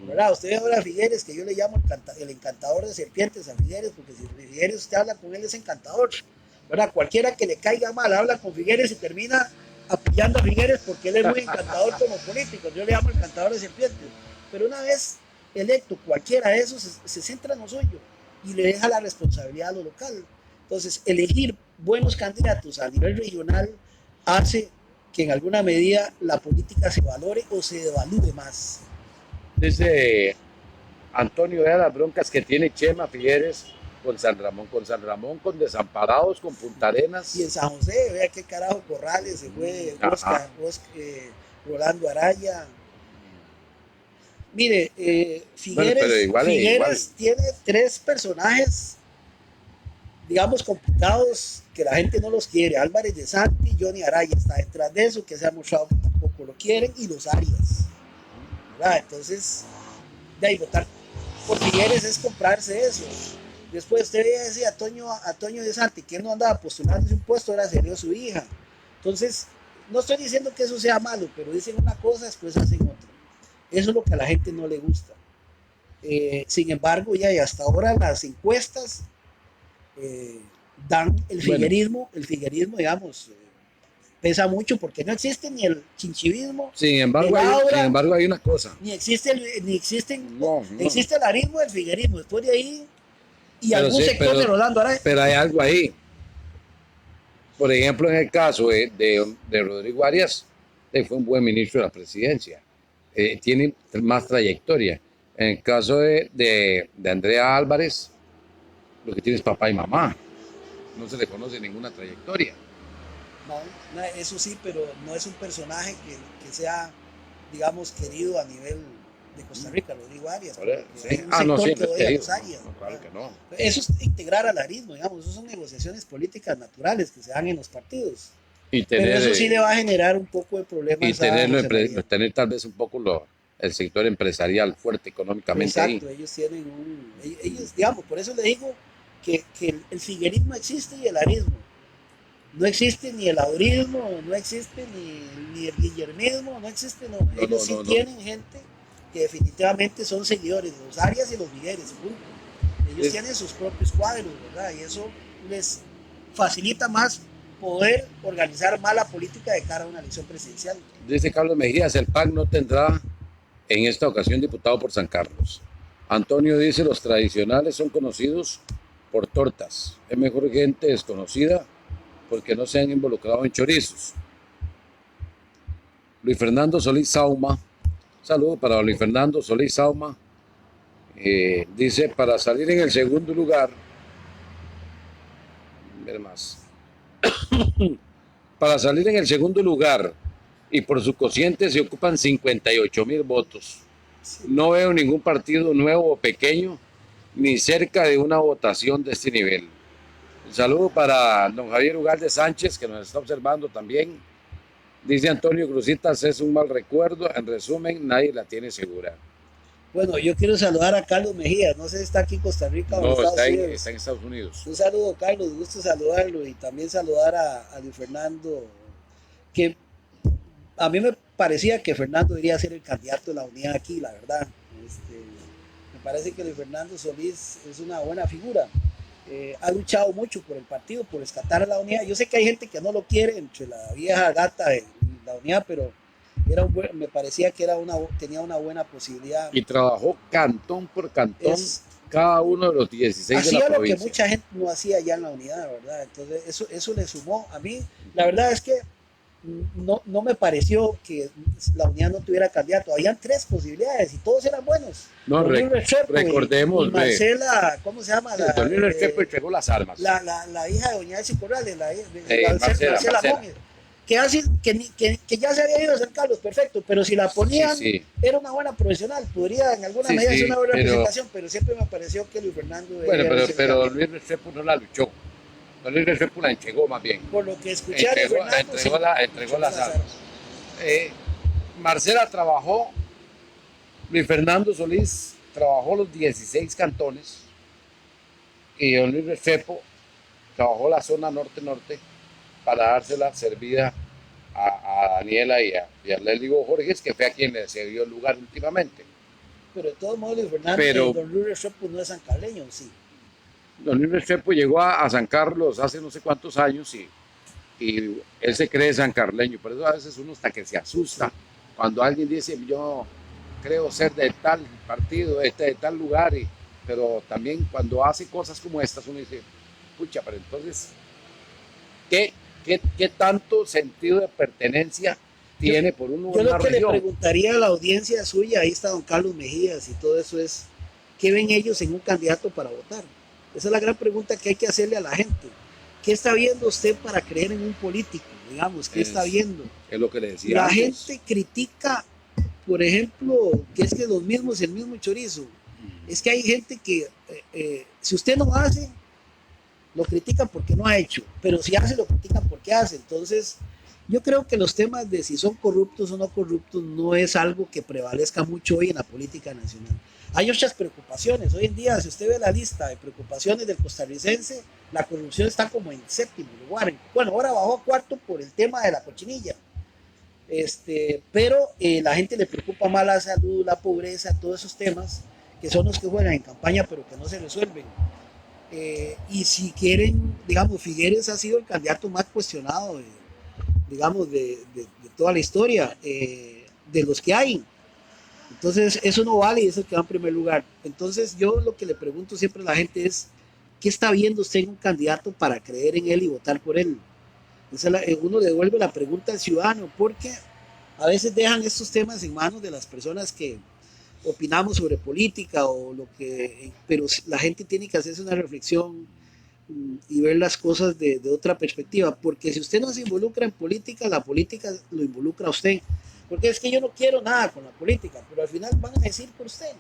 ¿Verdad? Usted ve ahora a Figueres, que yo le llamo el encantador de serpientes a Figueres, porque si Figueres usted habla con él es encantador, ¿verdad? Cualquiera que le caiga mal habla con Figueres y termina apillando a Figueres porque él es muy encantador como político. Yo le llamo el encantador de serpientes, pero una vez electo cualquiera de esos se centra en lo suyo y le deja la responsabilidad a lo local. Entonces, elegir buenos candidatos a nivel regional hace que en alguna medida la política se valore o se devalúe más. Dice Antonio, vea las broncas que tiene Chema Figueres con San Ramón, con Desamparados, con Punta Arenas. Y en San José, vea qué carajo Corrales, se fue Rolando Araya. Mire, Figueres, bueno, Figueres tiene 3 personajes, digamos, complicados, que la gente no los quiere. Álvarez de Santi, Johnny Araya está detrás de eso, que se ha mostrado que tampoco lo quieren, y los Arias, ¿verdad? Entonces, de ahí votar por Figueres es comprarse eso. Después usted veía ese a Toño de Santi, que no andaba postulándose un puesto, ahora salió su hija. Entonces, no estoy diciendo que eso sea malo, pero dicen una cosa, después hacen otra. Eso es lo que a la gente no le gusta. Sin embargo, ya y hasta ahora las encuestas dan el figuerismo, digamos, pesa mucho porque no existe ni el chinchivismo. Sin embargo, hay una cosa. Existe el arismo del figuerismo. Después de ahí, y pero algún sector de Rolando Araya. Pero hay algo ahí. Por ejemplo, en el caso de Rodrigo Arias, fue un buen ministro de la presidencia. Tiene más trayectoria. En el caso de Andrea Álvarez, Lo que tiene es papá y mamá. No se le conoce ninguna trayectoria. No, eso sí, pero no es un personaje que sea, digamos, querido a nivel de Costa Rica, lo digo Arias, porque ¿Sí? hay un No, sector sí, que no es odia a querido. los Arias. No, claro que no. Eso es integrar al arismo, digamos, eso son negociaciones políticas naturales que se dan en los partidos. Y Pero tener, eso sí le va a generar un poco de problemas a José María. tener tal vez un poco el sector empresarial fuerte económicamente ahí. Exacto, ellos tienen ellos, digamos, por eso le digo que el figuerismo existe y el arismo. No existe ni el aurismo, no existe ni el guillermismo, no existe, no. No, Ellos no, sí no, no. tienen gente que definitivamente son seguidores de los Arias y los Migueles, punto. Ellos tienen sus propios cuadros, ¿verdad? Y eso les facilita más poder organizar más la política de cara a una elección presidencial. Dice Carlos Mejías, el PAC no tendrá en esta ocasión diputado por San Carlos. Antonio dice, los tradicionales son conocidos por tortas. Es mejor gente desconocida porque no se han involucrado en chorizos. Luis Fernando Solís Sauma, saludo para Luis Fernando Solís Sauma, dice, para salir en el segundo lugar, ver más, para salir en el segundo lugar y por su cociente se ocupan 58,000 votos. No veo ningún partido nuevo o pequeño ni cerca de una votación de este nivel. Un saludo para don Javier Ugalde Sánchez, que nos está observando también. Dice Antonio Cruzitas, es un mal recuerdo. En resumen, nadie la tiene segura. Bueno, yo quiero saludar a Carlos Mejías, no sé si está aquí en Costa Rica o en No, Estados Unidos. está en Estados Unidos. Un saludo, Carlos, gusto saludarlo y también saludar a Luis Fernando, que a mí me parecía que Fernando debería ser el candidato de la unidad aquí, la verdad. Me parece que Luis Fernando Solís es una buena figura. Ha luchado mucho por el partido, por rescatar a la unidad. Yo sé que hay gente que no lo quiere entre la vieja gata de la unidad, pero me parecía que tenía una buena posibilidad. Y trabajó cantón por cantón, cada uno de los 16 de la provincia. Hacía lo que mucha gente no hacía ya en la unidad, ¿verdad? Entonces eso le sumó. A mí, la verdad es que no me pareció que la unidad no tuviera candidato. Habían 3 posibilidades y todos eran bunos. No, recordemos. Y Marcela, ¿cómo se llama? Don Luis Restrepo entregó las armas. La hija de doña Elsie Corrales, Marcela. Gómez. Que ya se había ido a San Carlos, perfecto, pero si la ponían, era una buena profesional, podría en alguna medida ser una buena representación, pero siempre me pareció que Luis Fernando... Bueno, pero Don Luis Restrepo no la luchó. Don Luis Restrepo la entregó más bien. Por lo que escuché a Luis Fernando, entregó las armas. Marcela trabajó, Luis Fernando Solís trabajó los 16 cantones y Don Luis Restrepo trabajó la zona norte-norte para dársela servida a Daniela y a Leslie Borges, que fue a quien le cedió el lugar últimamente. Pero de todos modos, Luis Fernando, Don Luis Restrepo no es sancarleño, sí. Don Luis Restrepo llegó a San Carlos hace no sé cuántos años y él se cree sancarleño. Por eso a veces uno hasta que se asusta cuando alguien dice, yo creo ser de tal partido, de tal lugar, pero también cuando hace cosas como estas uno dice, pucha, pero entonces, ¿qué tanto sentido de pertenencia tiene por un lugar? Yo lo que le preguntaría a la audiencia suya, ahí está don Carlos Mejías y todo eso es, ¿qué ven ellos en un candidato para votar? Esa es la gran pregunta que hay que hacerle a la gente. ¿Qué está viendo usted para creer en un político? Digamos, ¿qué está viendo? Es lo que le decía La antes. gente critica, por ejemplo, que es que el mismo chorizo. Es que hay gente que, si usted no hace, lo critican porque no ha hecho, pero si hace, lo critican porque hace. Entonces, yo creo que los temas de si son corruptos o no corruptos no es algo que prevalezca mucho hoy en la política nacional. Hay otras preocupaciones. Hoy en día, si usted ve la lista de preocupaciones del costarricense, la corrupción está como en 7º lugar. Bueno, ahora bajó a 4º por el tema de la cochinilla. Pero la gente le preocupa más la salud, la pobreza, todos esos temas, que son los que juegan en campaña, pero que no se resuelven. Y si quieren, digamos, Figueres ha sido el candidato más cuestionado, digamos, de toda la historia, de los que hay. Entonces, eso no vale y es el que va en primer lugar. Entonces, yo lo que le pregunto siempre a la gente es, ¿qué está viendo usted en un candidato para creer en él y votar por él? Uno le devuelve la pregunta al ciudadano, porque a veces dejan estos temas en manos de las personas que opinamos sobre política o lo que, pero la gente tiene que hacerse una reflexión y ver las cosas de otra perspectiva, porque si usted no se involucra en política, la política lo involucra a usted, porque es que yo no quiero nada con la política, pero al final van a decir por usted.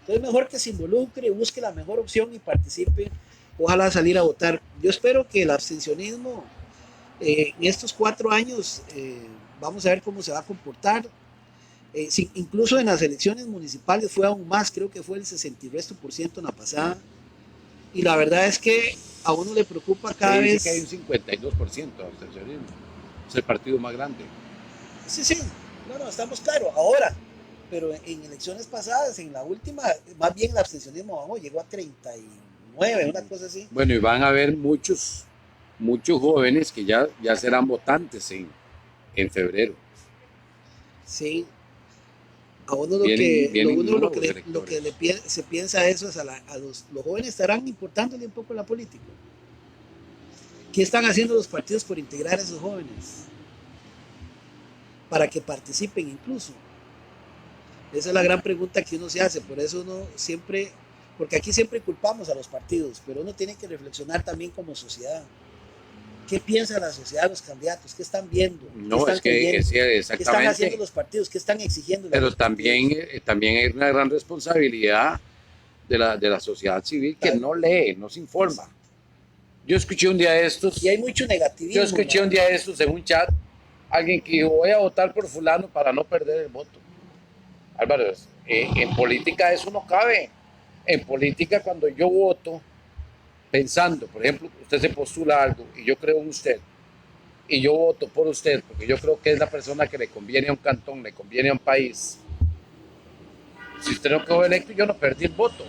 Entonces mejor que se involucre, busque la mejor opción y participe, ojalá salir a votar. Yo espero que el abstencionismo en estos 4 años, vamos a ver cómo se va a comportar. Sí, incluso en las elecciones municipales fue aún más, creo que fue el 60 y resto por ciento en la pasada. Y la verdad es que a uno le preocupa cada dice vez. que hay un 52% de abstencionismo. Es el partido más grande. Sí, sí, no, estamos claros, ahora. Pero en elecciones pasadas, en la última, más bien el abstencionismo bajó, llegó a 39, una cosa así. Bueno, y van a haber muchos jóvenes que ya serán votantes en febrero. Sí. A uno lo Vienen que se piensa eso es los jóvenes estarán importándole un poco la política. ¿Qué están haciendo los partidos por integrar a esos jóvenes? Para que participen incluso. Esa es la gran pregunta que uno se hace, por eso uno siempre, porque aquí siempre culpamos a los partidos, pero uno tiene que reflexionar también como sociedad. ¿Qué piensa la sociedad, los candidatos? ¿Qué están viendo? No, están es que exactamente. ¿Qué están haciendo los partidos? ¿Qué están exigiendo? Pero también hay una gran responsabilidad de la sociedad civil que no lee, no se informa. Yo escuché un día de estos. Y hay mucho negativismo. Yo escuché un día de estos en un chat, alguien que dijo, voy a votar por fulano para no perder el voto. Álvaro, en política eso no cabe. En política cuando yo voto, pensando, por ejemplo, usted se postula algo y yo creo en usted, y yo voto por usted porque yo creo que es la persona que le conviene a un cantón, le conviene a un país. Si usted no quedó electo, yo no perdí el voto,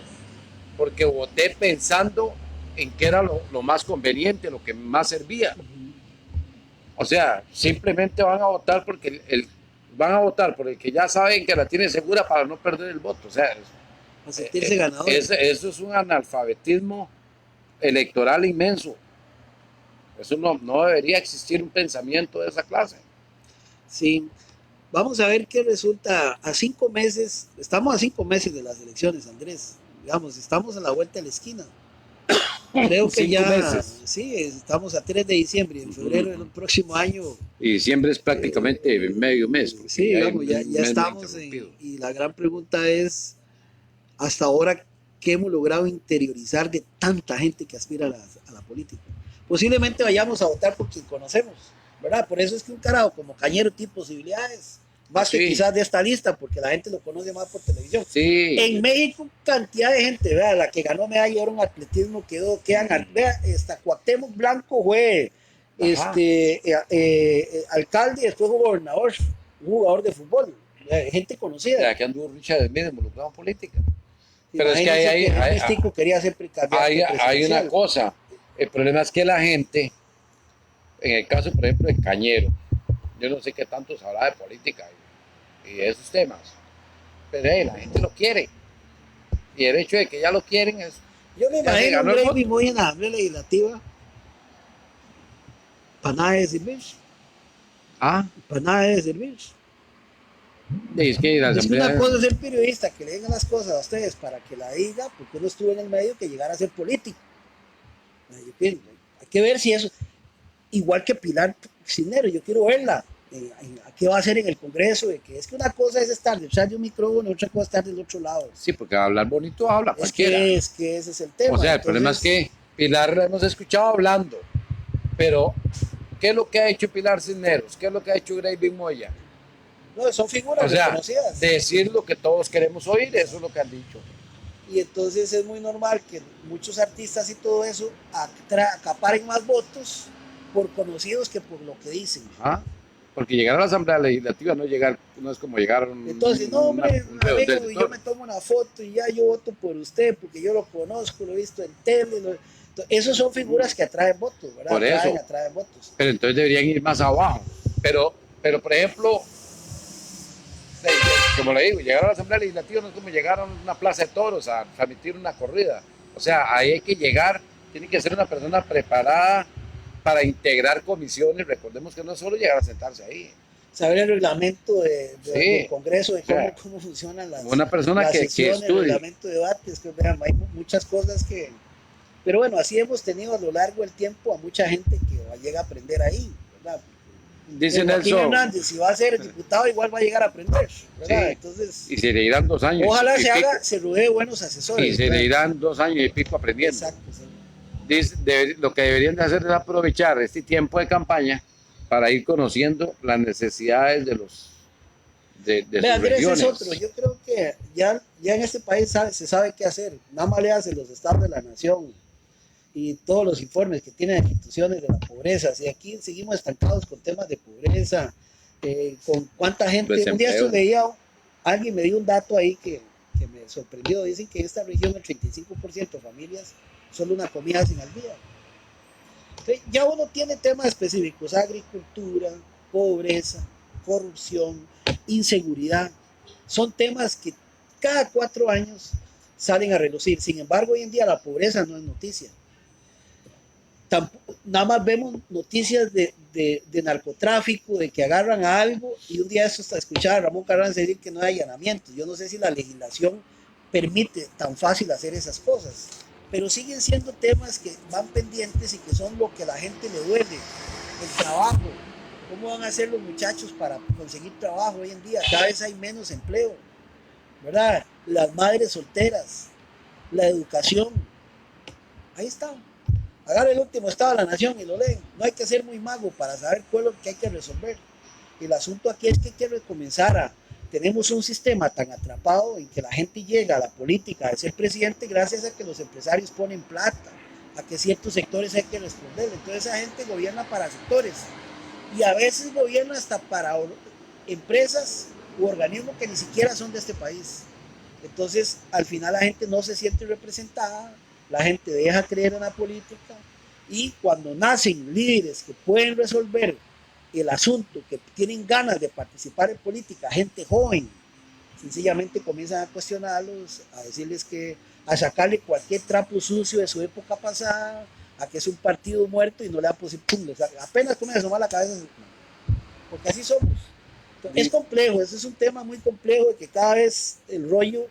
porque voté pensando en qué era lo más conveniente, lo que más servía. O sea, simplemente van a votar porque van a votar por el que ya saben que la tiene segura para no perder el voto. O sea, a sentirse ganador. Eso es un analfabetismo electoral inmenso. Eso no debería existir un pensamiento de esa clase. Sí, vamos a ver qué resulta a 5 meses. Estamos a 5 meses de las elecciones, Andrés. Digamos, estamos a la vuelta de la esquina. Creo que 5 meses. Sí, estamos a 3 de diciembre, en febrero del próximo año. Y diciembre es prácticamente medio mes. Sí, digamos, ya estamos y la gran pregunta es, hasta ahora, ¿qué hemos logrado interiorizar de tanta gente que aspira a la política? Posiblemente vayamos a votar por quien conocemos, ¿verdad? Por eso es que un carajo como Cañero tiene posibilidades, más que quizás de esta lista, porque la gente lo conoce más por televisión. Sí. En México, cantidad de gente, ¿verdad? La que ganó medalla de oro en atletismo quedan, vea, Cuauhtémoc Blanco fue alcalde y después gobernador, un jugador de fútbol, gente conocida. Ya que anduvo Richard Smith involucrado en política. Pero es que quería ser hay una cosa. El problema es que la gente, en el caso, por ejemplo, de Cañero, yo no sé qué tanto se habla de política y de esos temas, pero la gente lo quiere. Y el hecho de que ya lo quieren es... Yo me imagino un Gravy muy en la Asamblea Legislativa para nada de servir. Para nada de servir. Es que una cosa es ser periodista, que le digan las cosas a ustedes para que la diga, porque uno estuvo en el medio, que llegar a ser político. Hay que ver si eso, igual que Pilar Cisneros, yo quiero verla, qué va a hacer en el Congreso, de que es que una cosa es estar detrás de un micrófono, otra cosa es estar del otro lado. Sí, porque hablar bonito habla cualquiera. Es que ese es el tema. O sea, el problema es que Pilar la hemos escuchado hablando, pero ¿qué es lo que ha hecho Pilar Cisneros? ¿Qué es lo que ha hecho Gravy Moya? No, son figuras reconocidas. Decir lo que todos queremos oír, eso es lo que han dicho. Y entonces es muy normal que muchos artistas y todo eso acaparen más votos por conocidos que por lo que dicen. Porque llegar a la Asamblea Legislativa no es como llegar a un... Entonces, no, hombre, amigo, yo me tomo una foto y ya yo voto por usted porque yo lo conozco, lo he visto en tele. Esos son figuras que atraen votos, ¿verdad? Por eso. Atraen votos. Pero entonces deberían ir más abajo. Pero por ejemplo, como le digo, llegar a la Asamblea Legislativa no es como llegar a una plaza de toros a transmitir una corrida. O sea, ahí hay que llegar, tiene que ser una persona preparada para integrar comisiones. Recordemos que no es solo llegar a sentarse ahí. saber el reglamento Sí, del Congreso, de o sea, cómo funcionan una persona las que sesiones, el estudie. reglamento de debates, que vean, hay muchas cosas que... Pero bueno, así hemos tenido a lo largo del tiempo a mucha gente que llega a aprender ahí, ¿verdad? Dice Joaquín Nelson, Hernández, si va a ser diputado, igual va a llegar a aprender, ¿verdad? sí, Entonces, y se le irán 2 años ojalá y se pico, haga, se rodee buenos y asesores, se le ¿verdad? irán 2 años y pico aprendiendo. Exacto, sí. Dice, lo que deberían de hacer es aprovechar este tiempo de campaña para ir conociendo las necesidades de Ve, sus Andrés es otro. regiones. Yo creo que ya en este país se sabe qué hacer. Nada más le hace los estados de la nación y todos los informes que tienen instituciones de la pobreza. Si aquí seguimos estancados con temas de pobreza, con cuánta gente. Un día esto Desempleo. leía, alguien me dio un dato ahí que me sorprendió. Dicen que en esta región el 35% de familias solo una comida hacen al día. Entonces, ya uno tiene temas específicos: agricultura, pobreza, corrupción, inseguridad. Son temas que cada 4 años salen a relucir. Sin embargo, hoy en día la pobreza no es noticia. Nada más vemos noticias de narcotráfico, de que agarran a algo, y un día eso hasta escuchar a Ramón Carranza decir que no hay allanamientos. Yo no sé si la legislación permite tan fácil hacer esas cosas, pero siguen siendo temas que van pendientes y que son lo que a la gente le duele. El trabajo, ¿cómo van a hacer los muchachos para conseguir trabajo hoy en día? Cada vez hay menos empleo, ¿verdad? Las madres solteras, la educación, ahí está. Agarra el último estado de la nación y lo leen. No hay que ser muy mago para saber cuál es lo que hay que resolver. El asunto aquí es que hay que comenzar a... Tenemos un sistema tan atrapado en que la gente llega a la política de ser presidente gracias a que los empresarios ponen plata, a que ciertos sectores hay que responder. Entonces esa gente gobierna para sectores y a veces gobierna hasta para empresas u organismos que ni siquiera son de este país. Entonces al final la gente no se siente representada, la gente deja creer en la política, y cuando nacen líderes que pueden resolver el asunto, que tienen ganas de participar en política, gente joven, sencillamente comienzan a cuestionarlos, a decirles que, a sacarle cualquier trapo sucio de su época pasada, a que es un partido muerto y no le da posible, apenas comienza a asomar la cabeza, porque así somos. Entonces, es complejo, ese es un tema muy complejo de que cada vez el rollo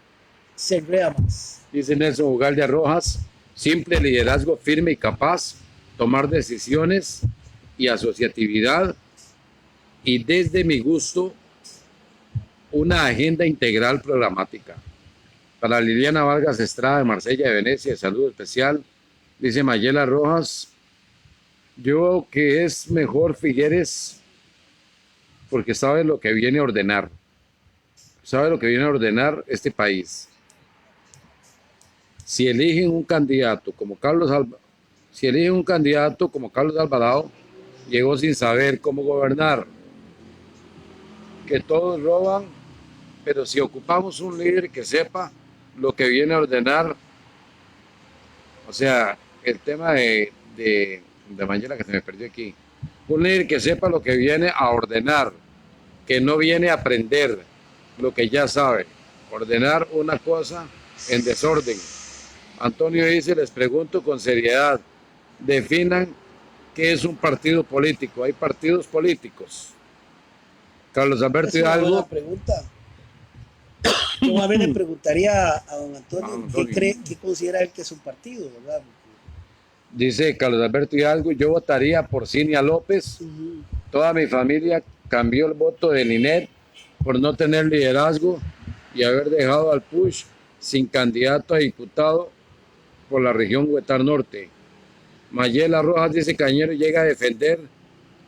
se enreda más. Dice Nelson Ugalde Rojas, simple liderazgo firme y capaz, tomar decisiones y asociatividad, y desde mi gusto, una agenda integral programática. Para Liliana Vargas Estrada de Marsella de Venecia, de saludo especial, dice Mayela Rojas, yo que es mejor Figueres porque sabe lo que viene a ordenar, sabe lo que viene a ordenar este país. Si eligen un candidato como si eligen un candidato como Carlos Alvarado, llegó sin saber cómo gobernar, que todos roban, pero si ocupamos un líder que sepa lo que viene a ordenar, o sea, el tema de Mayela que se me perdió aquí, un líder que sepa lo que viene a ordenar, que no viene a aprender lo que ya sabe, ordenar una cosa en desorden. Antonio dice, les pregunto con seriedad, definan qué es un partido político. Hay partidos políticos. Carlos Alberto Es una buena Hidalgo. pregunta. Yo a mí le preguntaría a don Antonio, Antonio. qué considera él que es un partido, ¿verdad? Dice Carlos Alberto Hidalgo, yo votaría por Cinia López. Toda mi familia cambió el voto de Linet por no tener liderazgo y haber dejado al PUSH sin candidato a diputado por la región Huetar Norte. Mayela Rojas dice, Cañero llega a defender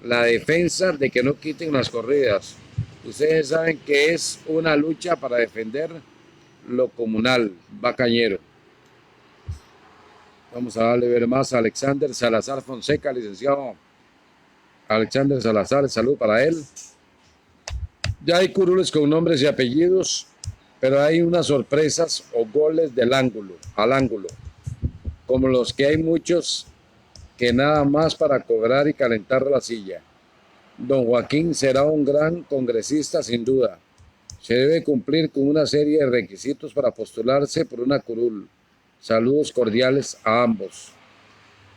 la defensa de que no quiten las corridas. Ustedes saben que es una lucha para defender lo comunal. Va Cañero. Vamos a darle ver más a Alexander Salazar Fonseca, licenciado Alexander Salazar, salud para él. Ya hay curules con nombres y apellidos, pero hay unas sorpresas o goles al ángulo, como los que hay muchos que nada más para cobrar y calentar la silla. Don Joaquín será un gran congresista sin duda. Se debe cumplir con una serie de requisitos para postularse por una curul. Saludos cordiales a ambos.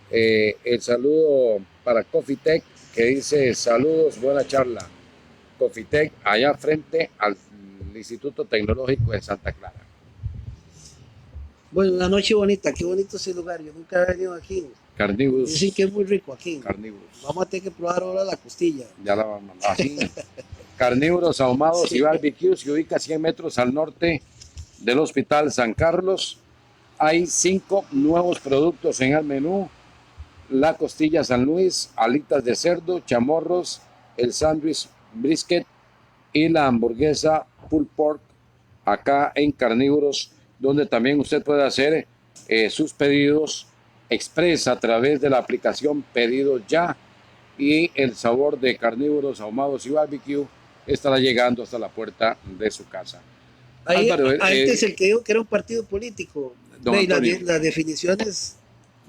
El saludo para Coffee Tech, que dice saludos, buena charla. Cofitec, allá frente al Instituto Tecnológico de Santa Clara. Bueno, una noche bonita, qué bonito ese lugar. Yo nunca he venido aquí. Carnívoros. Dicen que es muy rico aquí. Carnívoros. Vamos a tener que probar ahora la costilla. Ya la vamos así. Carnívoros ahumados y barbecue se ubica 100 metros al norte del Hospital San Carlos. Hay 5 nuevos productos en el menú: la costilla San Luis, alitas de cerdo, chamorros, el sándwich brisket y la hamburguesa pulled pork acá en Carnívoros, donde también usted puede hacer sus pedidos express a través de la aplicación Pedidos Ya, y el sabor de Carnívoros ahumados y barbecue estará llegando hasta la puerta de su casa. Ahí, Álvaro, antes el que dijo que era un partido político, don Antonio. las definiciones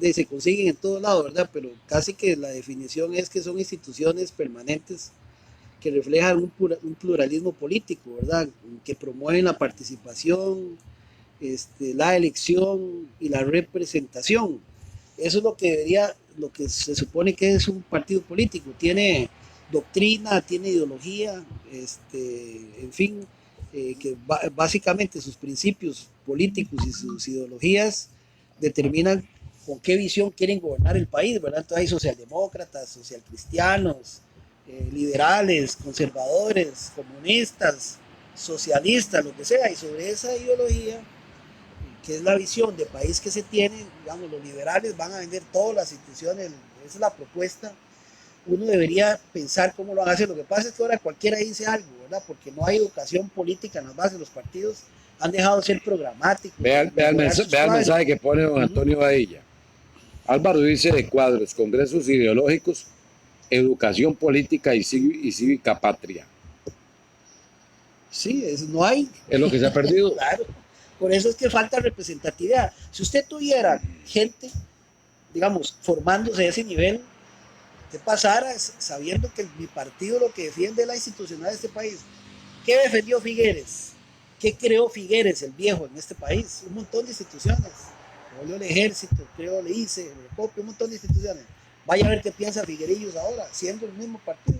se consiguen en todo lado, ¿verdad? Pero casi que la definición es que son instituciones permanentes que reflejan un pluralismo político, ¿verdad? Que promueven la participación, la elección y la representación. Eso es lo que se supone que es un partido político. Tiene doctrina, tiene ideología, en fin, que básicamente sus principios políticos y sus ideologías determinan con qué visión quieren gobernar el país, ¿verdad? Entonces hay socialdemócratas, socialcristianos, liberales, conservadores, comunistas, socialistas, lo que sea, y sobre esa ideología, que es la visión de país que se tiene, digamos, los liberales van a vender todas las instituciones, esa es la propuesta. Uno debería pensar cómo lo van a hacer. Lo que pasa es que ahora cualquiera dice algo, ¿verdad? Porque no hay educación política en las bases. Los partidos han dejado de ser programáticos. Vea el mensaje que pone don Antonio Badilla. Álvaro dice de cuadros: congresos ideológicos, educación política y cívica patria. Sí, eso no hay. Es lo que se ha perdido. Claro. Por eso es que falta representatividad. Si usted tuviera gente, digamos, formándose a ese nivel, ¿qué pasara sabiendo que mi partido lo que defiende es la institucionalidad de este país? ¿Qué defendió Figueres? ¿Qué creó Figueres, el viejo, en este país? Un montón de instituciones. Creó el ejército, creó el ICE, el Recopio, un montón de instituciones. Vaya a ver qué piensa Figuerillos ahora, siendo el mismo partido.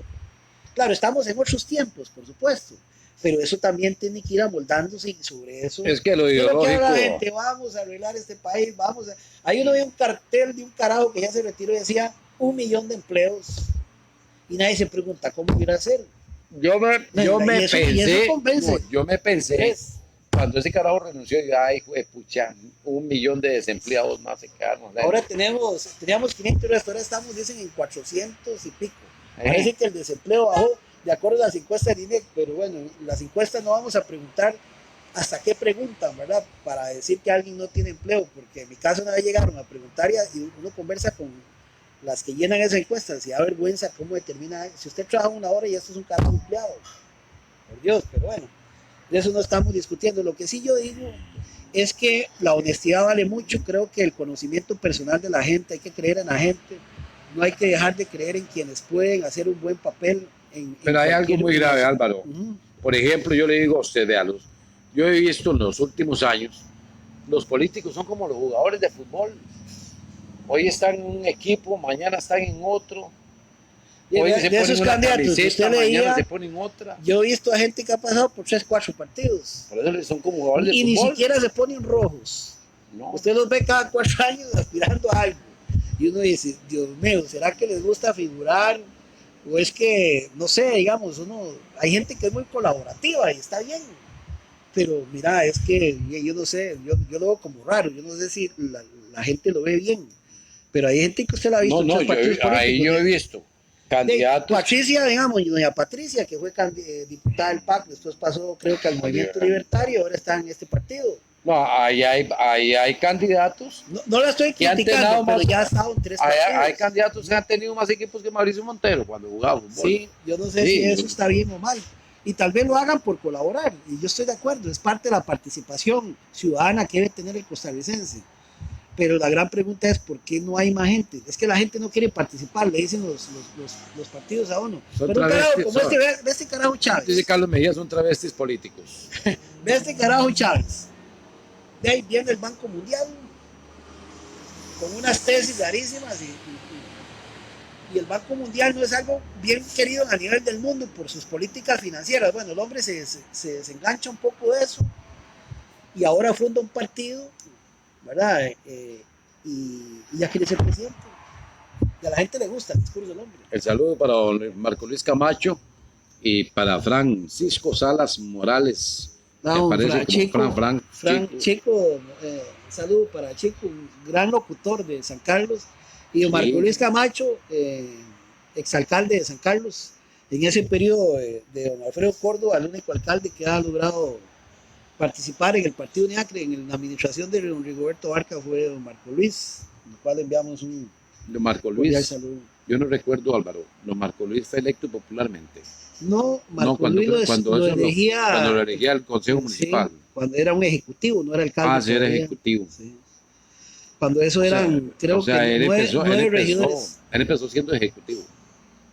Claro, estamos en otros tiempos, por supuesto, pero eso también tiene que ir amoldándose, y sobre eso es que lo ideológico... que la gente, vamos a arreglar este país, vamos a... Ahí uno ve un cartel de un carajo que ya se retiró y decía 1 millón de empleos, y nadie se pregunta cómo irá a ser. Yo me pensé, cuando ese carajo renunció, ay, hijo de pucha, 1 millón de desempleados más se quedaron. Ahora teníamos 500, ahora estamos, dicen, en 400 y pico. Parece que el desempleo bajó de acuerdo a las encuestas de INEC, pero bueno, las encuestas no vamos a preguntar hasta qué preguntan, ¿verdad? Para decir que alguien no tiene empleo, porque en mi caso una vez llegaron a preguntar y uno conversa con las que llenan esa encuesta, si da vergüenza cómo determina, si usted trabaja 1 hora y esto es un carajo empleado, por Dios, pero bueno, de eso no estamos discutiendo. Lo que sí yo digo es que la honestidad vale mucho. Creo que el conocimiento personal de la gente, hay que creer en la gente, no hay que dejar de creer en quienes pueden hacer un buen papel. Pero hay algo muy grave, Álvaro. Uh-huh. Por ejemplo, yo le digo a usted, yo he visto en los últimos años, los políticos son como los jugadores de fútbol. Hoy están en un equipo, mañana están en otro. Hoy de esos candidatos que usted leía, se ponen otra. Yo he visto a gente que ha pasado por 3, 4 partidos. Por eso son como jugadores de fútbol. Y ni siquiera se ponen rojos. No. Usted los ve cada 4 años aspirando a algo. Y uno dice, Dios mío, ¿será que les gusta figurar? O es que, no sé, digamos, hay gente que es muy colaborativa y está bien. Pero mira, es que yo no sé, yo lo veo como raro. Yo no sé si la gente lo ve bien. Pero hay gente que usted la ha visto. No, ahí yo he visto candidatos. Patricia, digamos, doña Patricia, que fue diputada del PAC, después pasó, creo que al Movimiento Libertario, ahora está en este partido. No, ahí hay candidatos. No la estoy criticando, pero ya ha estado en 3 partidos. Hay candidatos que han tenido más equipos que Mauricio Montero cuando jugaba fútbol. Sí, yo no sé si eso está bien o mal. Y tal vez lo hagan por colaborar, y yo estoy de acuerdo, es parte de la participación ciudadana que debe tener el costarricense. Pero la gran pregunta es, ¿por qué no hay más gente? Es que la gente no quiere participar, le dicen los partidos a uno. Son pero un carajo como ve este carajo Chávez. Dice Carlos Mejía, son travestis políticos. Ve este carajo Chávez. De ahí viene el Banco Mundial con unas tesis rarísimas y el Banco Mundial no es algo bien querido a nivel del mundo por sus políticas financieras. Bueno, el hombre se desengancha un poco de eso y ahora funda un partido, ¿verdad? Y ya quiere ser presidente. Y a la gente le gusta el discurso del hombre. El saludo para don Marco Luis Camacho y para Francisco Salas Morales. No, Me parece como Frank Chico, saludo para Chico, un gran locutor de San Carlos, y don Marco Luis Camacho, exalcalde de San Carlos, en ese periodo de don Alfredo Córdoba, el único alcalde que ha logrado participar en el partido Uniacre, en la administración de don Rigoberto Barca, fue don Marco Luis, al cual le enviamos un don Marco Luis. Yo no recuerdo, Álvaro, don Marco Luis fue electo popularmente. No, Marco Luis cuando lo elegía el Consejo Municipal. Sí, cuando era un ejecutivo, no era alcalde. Ah, sí, era ejecutivo. Sí. Cuando eso eran, creo que nueve regidores. Él empezó siendo ejecutivo.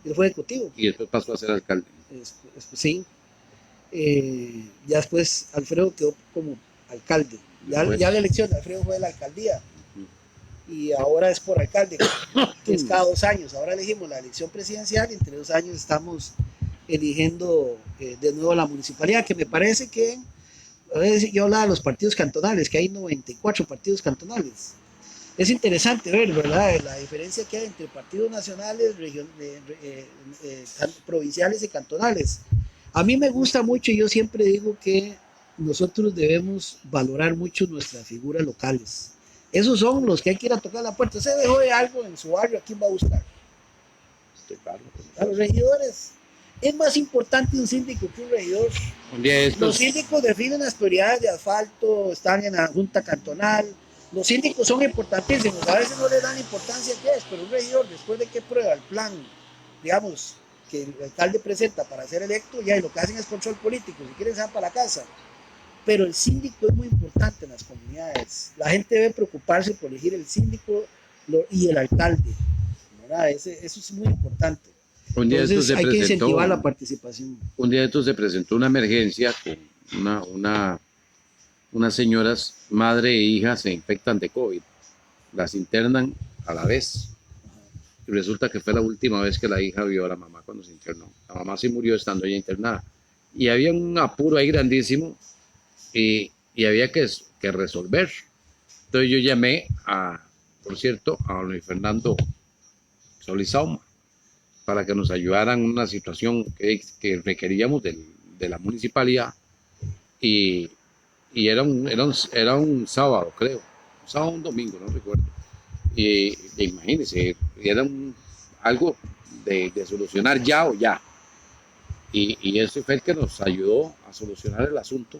Él fue ejecutivo. Y después pasó a ser alcalde. Sí. Ya después Alfredo quedó como alcalde. Ya la elección de Alfredo fue de la alcaldía. Y ahora es por alcalde, que es cada 2 años. Ahora elegimos la elección presidencial y entre 2 años estamos eligiendo de nuevo la municipalidad, que me parece que, yo hablaba de los partidos cantonales, que hay 94 partidos cantonales. Es interesante ver, ¿verdad?, la diferencia que hay entre partidos nacionales, provinciales y cantonales. A mí me gusta mucho, y yo siempre digo que nosotros debemos valorar mucho nuestras figuras locales. Esos son los que hay que ir a tocar la puerta. Se dejó de algo en su barrio, ¿a quién va a buscar? A los regidores. Es más importante un síndico que un regidor. Los síndicos definen las prioridades de asfalto, están en la junta cantonal. Los síndicos son importantísimos, a veces no le dan importancia que es, pero un regidor, después de que prueba el plan, digamos, que el alcalde presenta para ser electo, ya, y lo que hacen es control político, si quieren se van para la casa. Pero el síndico es muy importante en las comunidades. La gente debe preocuparse por elegir el síndico y el alcalde, ¿verdad? Eso es muy importante. Entonces hay que incentivar la participación. Un día de estos se presentó una emergencia con unas señoras, madre e hija, se infectan de COVID. Las internan a la vez. Y resulta que fue la última vez que la hija vio a la mamá cuando se internó. La mamá se murió estando ella internada. Y había un apuro ahí grandísimo y había que resolver. Entonces yo llamé por cierto, a Luis Fernando Solizauma para que nos ayudaran en una situación que requeríamos de la municipalidad. Y era un sábado, creo. Un sábado o un domingo, no recuerdo. Y imagínense, era algo de solucionar ya o ya. Y ese fue el que nos ayudó a solucionar el asunto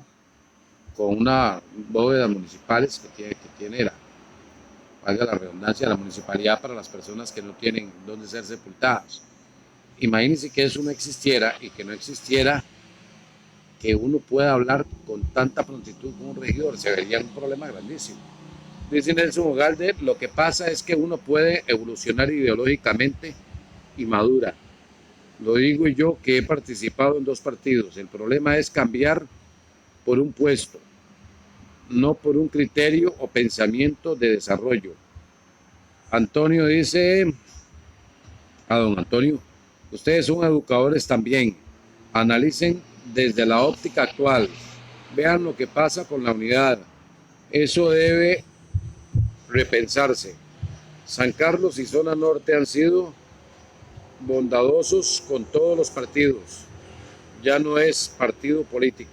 con una bóveda municipales que tiene valga la redundancia, la municipalidad para las personas que no tienen dónde ser sepultadas. Imagínense que eso no existiera y que no existiera que uno pueda hablar con tanta prontitud con un regidor, se vería un problema grandísimo. Dice Nelson Ugalde, lo que pasa es que uno puede evolucionar ideológicamente y madura. Lo digo yo que he participado en 2 partidos. El problema es cambiar por un puesto, no por un criterio o pensamiento de desarrollo. Antonio dice, don Antonio, ustedes son educadores también. Analicen desde la óptica actual. Vean lo que pasa con la unidad. Eso debe repensarse. San Carlos y zona norte han sido bondadosos con todos los partidos. Ya no es partido político.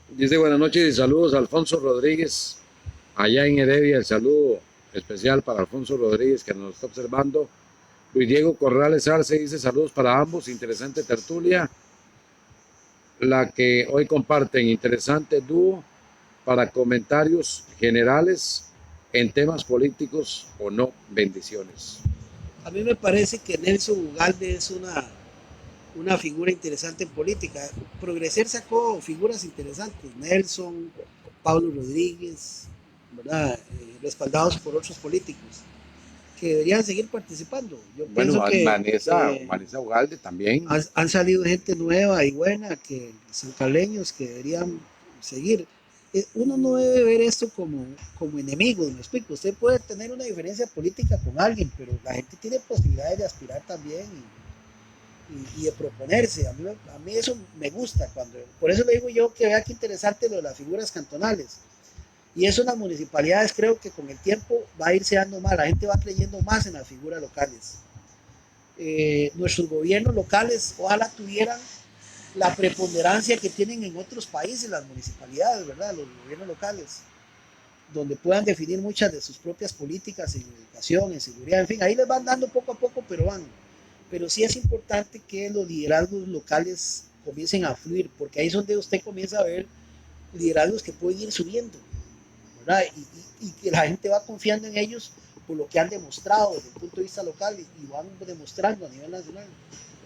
Dice buenas noches y saludos a Alfonso Rodríguez allá en Heredia. El saludo especial para Alfonso Rodríguez que nos está observando. Luis Diego Corrales Arce dice saludos para ambos, interesante tertulia la que hoy comparten, interesante dúo para comentarios generales en temas políticos o no. Bendiciones. A mí me parece que Nelson Ugalde es una figura interesante en política. Progreser sacó figuras interesantes, Nelson, Pablo Rodríguez, ¿verdad? Respaldados por otros políticos que deberían seguir participando. Yo pienso que Vanessa Ugalde también. Han salido gente nueva y buena, que sancarleños que deberían seguir. uno no debe ver esto como enemigos, me explico. Usted puede tener una diferencia política con alguien, pero la gente tiene posibilidades de aspirar también y de proponerse. A mí eso me gusta. Por eso le digo yo que vea qué interesante lo de las figuras cantonales. Y eso en las municipalidades creo que con el tiempo va a irse dando más. La gente va creyendo más en las figuras locales. Nuestros gobiernos locales ojalá tuvieran la preponderancia que tienen en otros países las municipalidades, ¿verdad? Los gobiernos locales, donde puedan definir muchas de sus propias políticas en educación, en seguridad, en fin, ahí les van dando poco a poco, pero van. Pero sí es importante que los liderazgos locales comiencen a fluir, porque ahí es donde usted comienza a ver liderazgos que pueden ir subiendo, ¿verdad? Y que la gente va confiando en ellos por lo que han demostrado desde el punto de vista local y van demostrando a nivel nacional.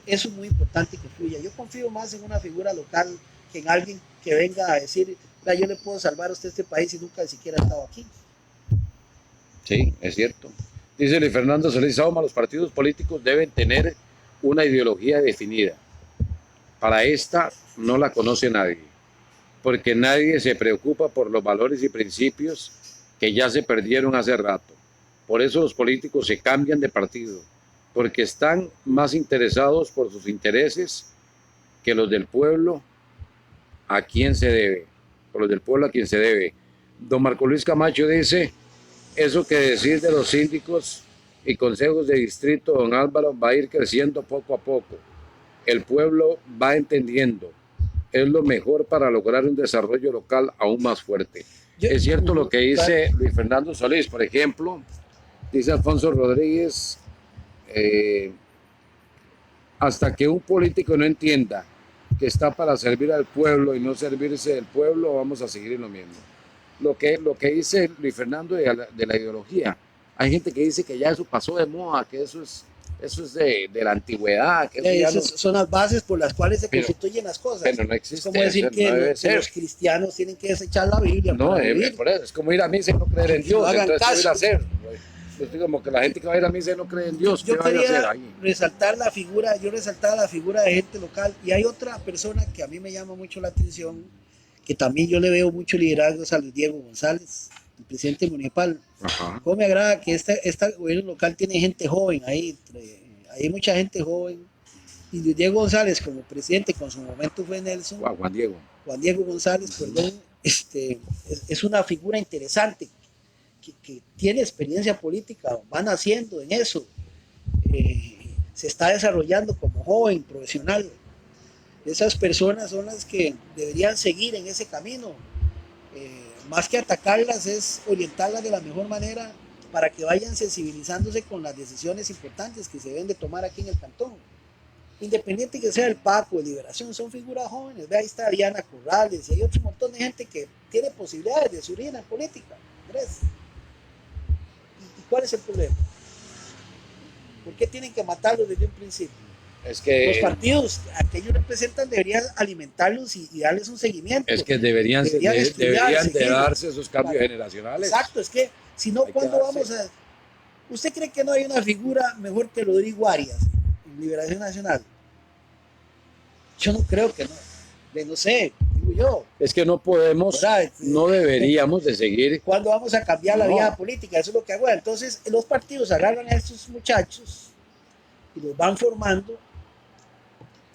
Eso es muy importante que fluya. Yo confío más en una figura local que en alguien que venga a decir, yo le puedo salvar a usted este país y nunca siquiera ha estado aquí. Sí, es cierto. Dice Luis Fernando Solís Sauma, los partidos políticos deben tener una ideología definida. Para esta no la conoce nadie, porque nadie se preocupa por los valores y principios que ya se perdieron hace rato. Por eso los políticos se cambian de partido, porque están más interesados por sus intereses que los del pueblo a quien se debe. Por los del pueblo a quien se debe. Don Marco Luis Camacho dice, eso que decir de los síndicos y consejos de distrito, don Álvaro, va a ir creciendo poco a poco. El pueblo va entendiendo. Es lo mejor para lograr un desarrollo local aún más fuerte. Es cierto lo que dice Luis Fernando Solís, por ejemplo, dice Alfonso Rodríguez, hasta que un político no entienda que está para servir al pueblo y no servirse del pueblo, vamos a seguir en lo mismo. Lo que dice Luis Fernando de la ideología, hay gente que dice que ya eso pasó de moda, que eso es de la antigüedad. Que eso son las bases por las cuales se constituyen las cosas. Pero no existe. Es como decir que los cristianos tienen que desechar la Biblia. No, por eso, es como ir a misa y no creer en Dios. Entonces, ¿qué ir a hacer? Pues, como que la gente que va a ir a misa y no cree en Dios, ¿qué vaya a hacer ahí? Resaltaba la figura de gente local. Y hay otra persona que a mí me llama mucho la atención, que también yo le veo mucho liderazgo, a Luis Diego González, el presidente municipal. Ajá. Cómo me agrada que este gobierno local tiene gente joven ahí, hay mucha gente joven. Y Luis Diego González como presidente, con su momento fue Nelson. Juan Diego González, perdón, es una figura interesante que tiene experiencia política, va naciendo en eso, se está desarrollando como joven, profesional. Esas personas son las que deberían seguir en ese camino. Más que atacarlas, es orientarlas de la mejor manera para que vayan sensibilizándose con las decisiones importantes que se deben de tomar aquí en el cantón. Independiente que sea el Paco, de Liberación, son figuras jóvenes. Ve, ahí está Diana Corrales y hay otro montón de gente que tiene posibilidades de surgir en la política. ¿Andrés? ¿Y cuál es el problema? ¿Por qué tienen que matarlos desde un principio? Es que los partidos que ellos representan deberían alimentarlos y darles un seguimiento. Es que deberían de darse esos cambios generacionales. Exacto, es que si no, ¿cuándo vamos a...? ¿Usted cree que no hay una figura mejor que Rodrigo Arias en Liberación Nacional? Yo no creo que no. No sé, digo yo. Es que no podemos, no deberíamos de seguir. ¿Cuándo vamos a cambiar la vía política? Eso es lo que hago. Entonces, los partidos agarran a estos muchachos y los van formando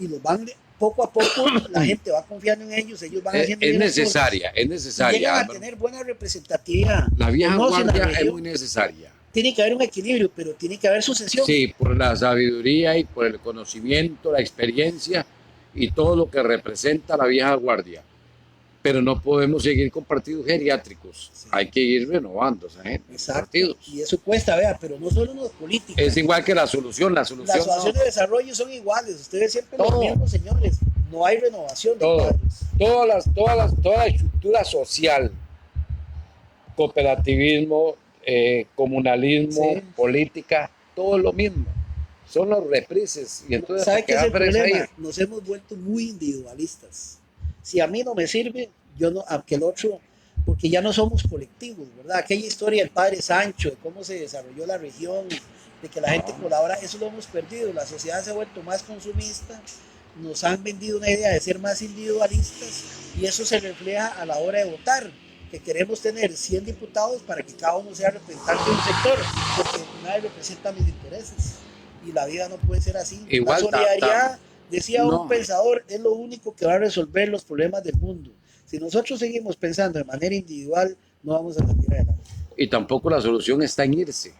y los van poco a poco, la gente va confiando en ellos van haciendo es necesaria, llegan a tener buena representatividad. La vieja guardia es muy necesaria. Tiene que haber un equilibrio, pero tiene que haber sucesión. Sí, por la sabiduría y por el conocimiento, la experiencia y todo lo que representa la vieja guardia. Pero no podemos seguir con partidos geriátricos. Sí. Hay que ir renovando esa gente. Exacto. Partidos. Y eso cuesta, vea, pero no solo los políticos. Es igual que la solución. Las asociaciones de desarrollo son iguales. Ustedes siempre los mismos, señores. No hay renovación. Toda la estructura social, cooperativismo, comunalismo, sí, política, todo lo mismo. Son los reprises. Y entonces, ¿sabe qué es el problema? Nos hemos vuelto muy individualistas. Si a mí no me sirve, yo no, aunque el otro, porque ya no somos colectivos, ¿verdad? Aquella historia del padre Sancho, de cómo se desarrolló la región, de que la gente colabora, eso lo hemos perdido. La sociedad se ha vuelto más consumista nos han vendido una idea de ser más individualistas y eso se refleja a la hora de votar, que queremos tener 100 diputados para que cada uno sea representante de un sector, porque nadie representa mis intereses y la vida no puede ser así. Igual, la solidaridad, decía no. un pensador, es lo único que va a resolver los problemas del mundo. Si nosotros seguimos pensando de manera individual, no vamos a salir adelante. Y tampoco la solución está en irse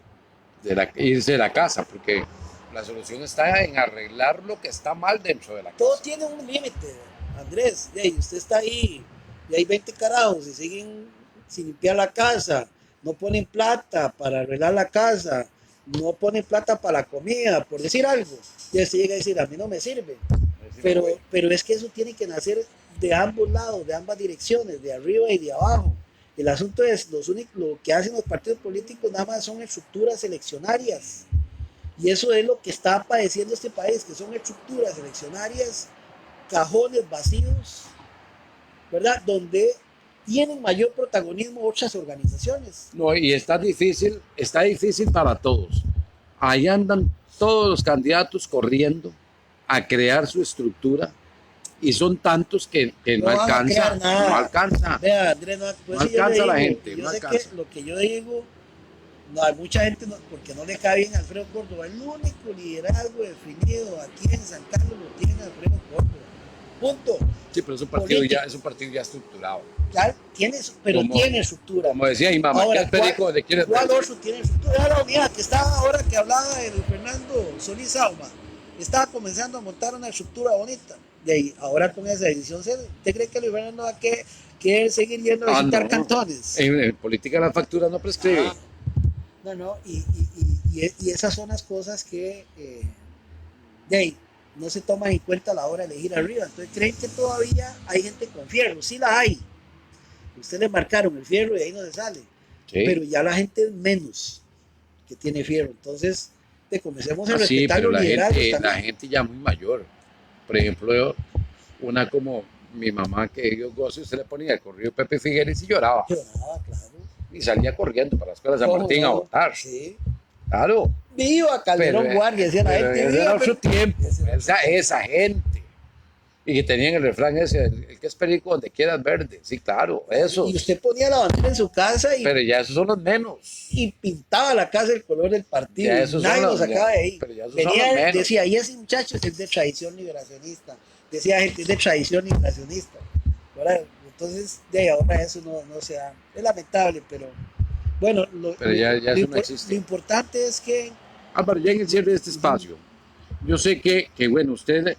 de la casa, porque la solución está en arreglar lo que está mal dentro de la casa. Todo tiene un límite, Andrés. Usted está ahí y hay 20 carajos y siguen sin limpiar la casa, no ponen plata para arreglar la casa, no ponen plata para la comida, por decir algo. Y usted llega a decir, a mí no me sirve. Pero es que eso tiene que nacer de ambos lados, de ambas direcciones, de arriba y de abajo. El asunto es, lo que hacen los partidos políticos nada más son estructuras eleccionarias. Y eso es lo que está padeciendo este país, que son estructuras eleccionarias, cajones vacíos, ¿verdad? Donde tienen mayor protagonismo otras organizaciones. No, y está difícil para todos. Ahí andan todos los candidatos corriendo a crear su estructura y son tantos que no alcanza. No alcanza. Vea, Andrés, no alcanza la gente. Yo no sé alcanza. que lo que yo digo, no, hay mucha gente, porque no le cae bien a Alfredo Córdoba. El único liderazgo definido aquí en San Carlos lo tiene Alfredo Córdoba. Punto. Sí, pero es un partido ya estructurado. Claro, tiene estructura. Como decía mi mamá, ahora, ¿qué perico de quién es? ¿Cuál otro tiene estructura? Era la unidad que estaba ahora que hablaba de Fernando Solís Sauma. Estaba comenzando a montar una estructura bonita. De ahí, ahora con esa decisión, ¿usted cree que Luis Fernando va a querer seguir yendo a visitar cantones? En política la factura no prescribe. No, y esas son las cosas que de ahí no se toman en cuenta a la hora de elegir arriba. Entonces creen que todavía hay gente con fierro. Sí la hay. Ustedes le marcaron el fierro y ahí no se sale. Sí. Pero ya la gente menos que tiene fierro. Entonces, comencemos a respetar los liderazgos. La gente ya muy mayor. Por ejemplo, una como mi mamá, que Dios goce, usted le ponía el corrido de Pepe Figueres y lloraba. Lloraba, claro. Y salía corriendo para la escuela de San Martín a votar. Sí. Claro. Viva Calderón Guardia, decía la gente. Ese era otro tiempo. Esa gente. Y que tenían el refrán ese, el que es perico donde quieras verde. Sí, claro, eso. Y usted ponía la bandera en su casa pero ya esos son los menos. Y pintaba la casa el color del partido. Ya esos nadie lo sacaba de ahí. Pero ya esos son los menos. Decía, y ese muchacho es de tradición liberacionista. Decía gente, es de tradición liberacionista. ¿Verdad? Entonces, de ahora eso no se da. Es lamentable, pero bueno. Pero ya eso no existe. Lo importante es que... Álvaro, ya en el cierre de este espacio, yo sé que bueno, usted...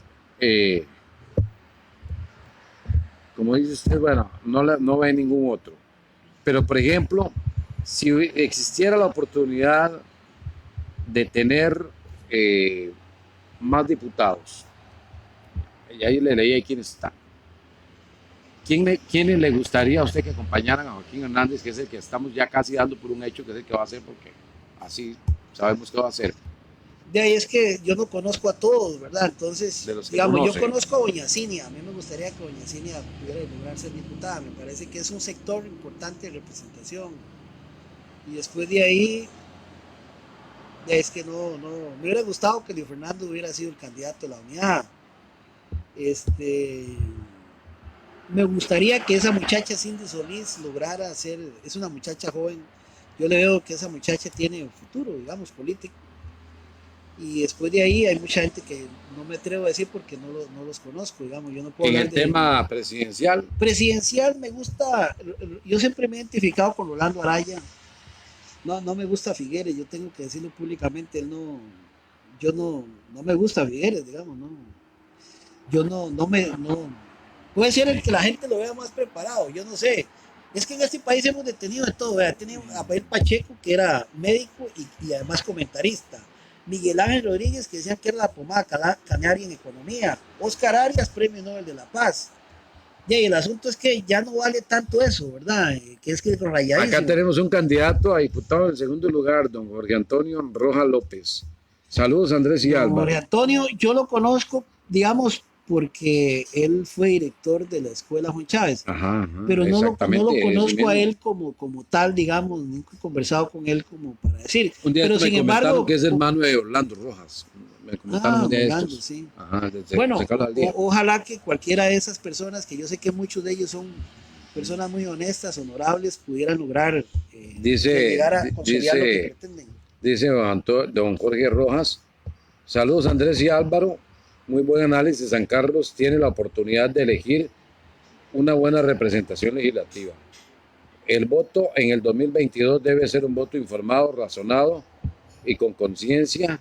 como dice usted, bueno, no ve ningún otro. Pero, por ejemplo, si existiera la oportunidad de tener más diputados, y ahí le leí quiénes están. ¿Quiénes le gustaría a usted que acompañaran a Joaquín Hernández, que es el que estamos ya casi dando por un hecho, que es el que va a hacer, porque así sabemos que va a hacer? De ahí es que yo no conozco a todos, ¿verdad? Entonces, digamos, yo conozco a Doña Cinia. A mí me gustaría que Doña Cinia pudiera lograr ser diputada. Me parece que es un sector importante de representación. Y después de ahí, es que no, me hubiera gustado que Luis Fernando hubiera sido el candidato de la unidad. Me gustaría que esa muchacha Cindy Solís lograra ser, es una muchacha joven. Yo le veo que esa muchacha tiene un futuro, digamos, político. Y después de ahí hay mucha gente que no me atrevo a decir porque no los conozco, digamos, yo no puedo hablar de... ¿En el tema presidencial? Presidencial me gusta, yo siempre me he identificado con Rolando Araya, no me gusta Figueres, yo tengo que decirlo públicamente, no me gusta Figueres, digamos, puede ser el que la gente lo vea más preparado, yo no sé. Es que en este país hemos detenido de todo, ¿verdad? Tenemos a Abel Pacheco, que era médico y además comentarista. Miguel Ángel Rodríguez, que decían que era la pomada canaria en economía. Oscar Arias, Premio Nobel de la Paz. Y el asunto es que ya no vale tanto eso, ¿verdad? Que es que rayadísimo. Acá tenemos un candidato a diputado en segundo lugar, don Jorge Antonio Rojas López. Saludos, Andrés y Álvaro. Jorge Antonio, yo lo conozco, digamos, porque él fue director de la escuela Juan Chávez. Ajá, pero no lo conozco a él como tal, digamos, nunca he conversado con él como para decir. Un día pero me sin embargo, que es hermano de Orlando Rojas. Me me comentaron un día de Orlando, estos. sí. Ajá, desde Bueno, José Carlos Aldía. ojalá que cualquiera de esas personas, que yo sé que muchos de ellos son personas muy honestas, honorables, pudieran lograr Dice, llegar a consolidar lo que dice, pretenden. dice don Jorge Rojas, saludos Andrés y Álvaro, muy buen análisis. San Carlos tiene la oportunidad de elegir una buena representación legislativa. El voto en el 2022 debe ser un voto informado, razonado y con conciencia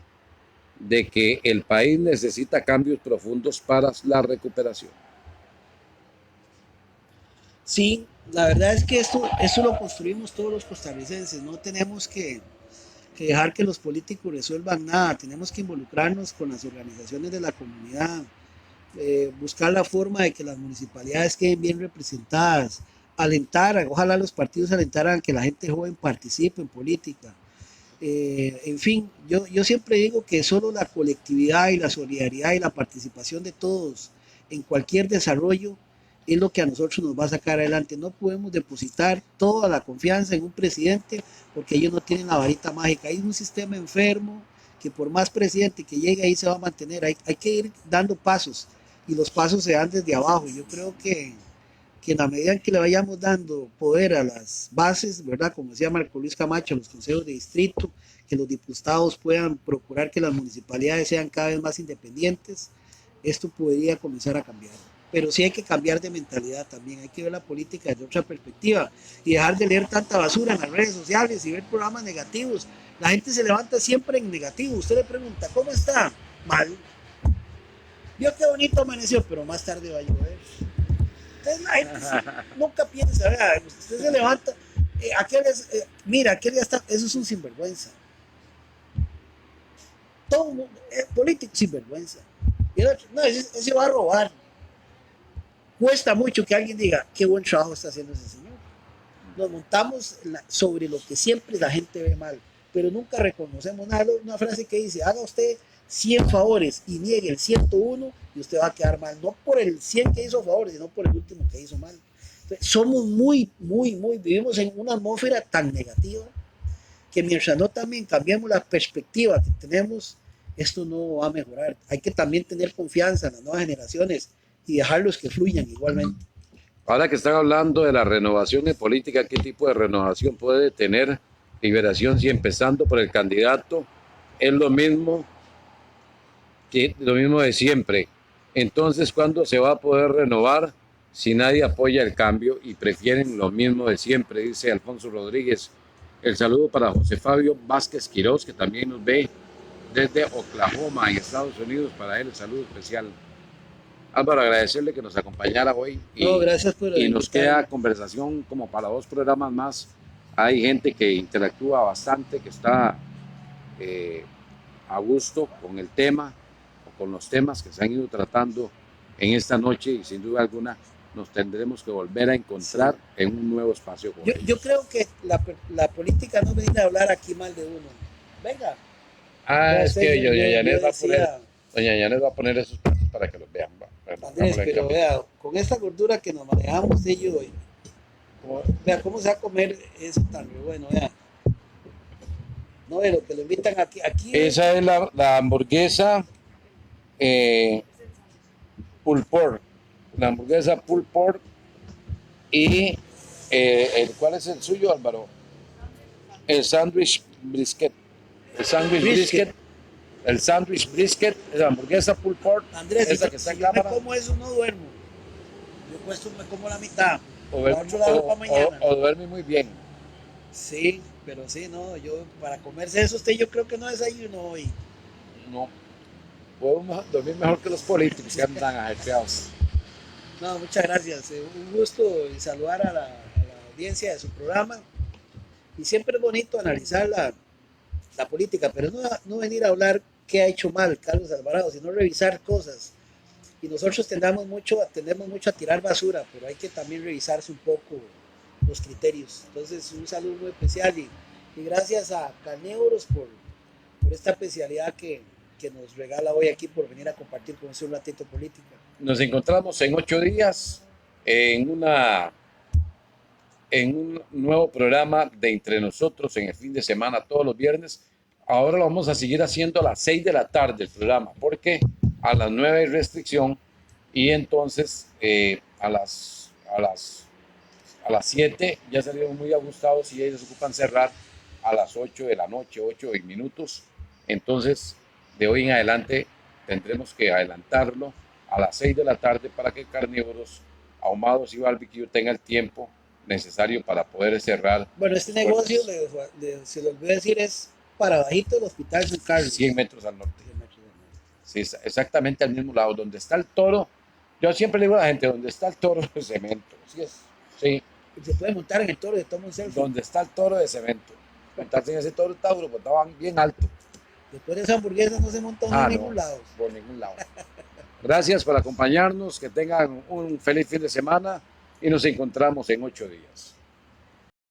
de que el país necesita cambios profundos para la recuperación. Sí, la verdad es que esto lo construimos todos los costarricenses, no tenemos que dejar que los políticos resuelvan nada, tenemos que involucrarnos con las organizaciones de la comunidad, buscar la forma de que las municipalidades queden bien representadas, alentar, ojalá los partidos alentaran que la gente joven participe en política. En fin, yo siempre digo que solo la colectividad y la solidaridad y la participación de todos en cualquier desarrollo es lo que a nosotros nos va a sacar adelante. No podemos depositar toda la confianza en un presidente porque ellos no tienen la varita mágica. Hay un sistema enfermo que por más presidente que llegue ahí se va a mantener. Hay que ir dando pasos y los pasos se dan desde abajo. Yo creo que en la medida en que le vayamos dando poder a las bases, ¿verdad? Como decía Marco Luis Camacho, los consejos de distrito, que los diputados puedan procurar que las municipalidades sean cada vez más independientes, esto podría comenzar a cambiar. Pero sí hay que cambiar de mentalidad también, hay que ver la política desde otra perspectiva y dejar de leer tanta basura en las redes sociales y ver programas negativos. La gente se levanta siempre en negativo, usted le pregunta, ¿cómo está? Mal. Vio qué bonito amaneció, pero más tarde va a llover. Entonces la gente nunca piensa, ¿verdad? Usted se levanta, mira, aquel ya está, eso es un sinvergüenza. Todo el mundo, político sinvergüenza. Y el otro, no, ese va a robar. Cuesta mucho que alguien diga, qué buen trabajo está haciendo ese señor. Nos montamos sobre lo que siempre la gente ve mal, pero nunca reconocemos nada. Una frase que dice, haga usted 100 favores y niegue el 101 y usted va a quedar mal, no por el 100 que hizo favores, sino por el último que hizo mal. Entonces, somos vivimos en una atmósfera tan negativa que mientras no también cambiemos la perspectiva que tenemos, esto no va a mejorar. Hay que también tener confianza en las nuevas generaciones y dejarlos que fluyan igualmente. Ahora que están hablando de la renovación de política, ¿qué tipo de renovación puede tener Liberación si empezando por el candidato es lo mismo de siempre? Entonces, ¿cuándo se va a poder renovar si nadie apoya el cambio y prefieren lo mismo de siempre? Dice Alfonso Rodríguez. El saludo para José Fabio Vázquez Quiroz, que también nos ve desde Oklahoma, en Estados Unidos. Para él, el saludo especial. Álvaro, agradecerle que nos acompañara hoy Gracias por y nos queda conversación como para 2 programas más. Hay gente que interactúa bastante, que está a gusto con el tema o con los temas que se han ido tratando en esta noche y sin duda alguna nos tendremos que volver a encontrar en un nuevo espacio. Yo creo que la política no es venir a hablar aquí mal de uno. Venga. Es que doña Yanet va a poner esos pasos para que los vean. Andrés, pero vea, con esta gordura que nos manejamos de ello hoy, vea cómo se va a comer eso tan bueno, vea. No, de lo que lo invitan aquí. Esa es la hamburguesa pulled pork. La hamburguesa pulled pork y ¿cuál es el suyo, Álvaro? El sándwich brisket. El sándwich brisket. El sándwich brisket, la hamburguesa pulled pork. Andrés, esa que está en cámara. Yo como eso no duermo. Yo me como la mitad. O duerme muy bien. Sí, pero sí, no, yo para comerse eso yo creo que no desayuno hoy. No, podemos dormir mejor que los políticos que andan ajetreados. No, muchas gracias. Un gusto saludar a la audiencia de su programa. Y siempre es bonito analizar la política, pero no venir a hablar qué ha hecho mal Carlos Alvarado, sino revisar cosas. Y nosotros tendemos mucho a tirar basura, pero hay que también revisarse un poco los criterios. Entonces, un saludo muy especial y gracias a Caneuros por esta especialidad que nos regala hoy aquí por venir a compartir con nosotros un ratito política. Nos encontramos en 8 días en un nuevo programa de Entre Nosotros en el fin de semana, todos los viernes Ahora lo vamos a seguir haciendo a las 6 de la tarde el programa, porque a las 9 hay restricción y entonces a las 7 ya salieron muy ajustados y ellos ocupan cerrar a las 8 de la noche, 8 y minutos. Entonces, de hoy en adelante tendremos que adelantarlo a las 6 de la tarde para que Carnívoros, Ahumados y Barbecue tenga el tiempo necesario para poder cerrar. Bueno, este negocio, se lo olvidó decir, es para bajito del Hospital San Carlos. 100 metros al norte. Sí, exactamente al mismo lado. Donde está el toro, yo siempre le digo a la gente, donde está el toro de cemento. Sí, sí. Se puede montar en el toro y toma un selfie. Donde está el toro de cemento. Montarse en ese toro Tauro, pues estaban bien alto. Después de esa hamburguesa no se montó en ningún lado. Por ningún lado. Gracias por acompañarnos, que tengan un feliz fin de semana y nos encontramos en 8 días.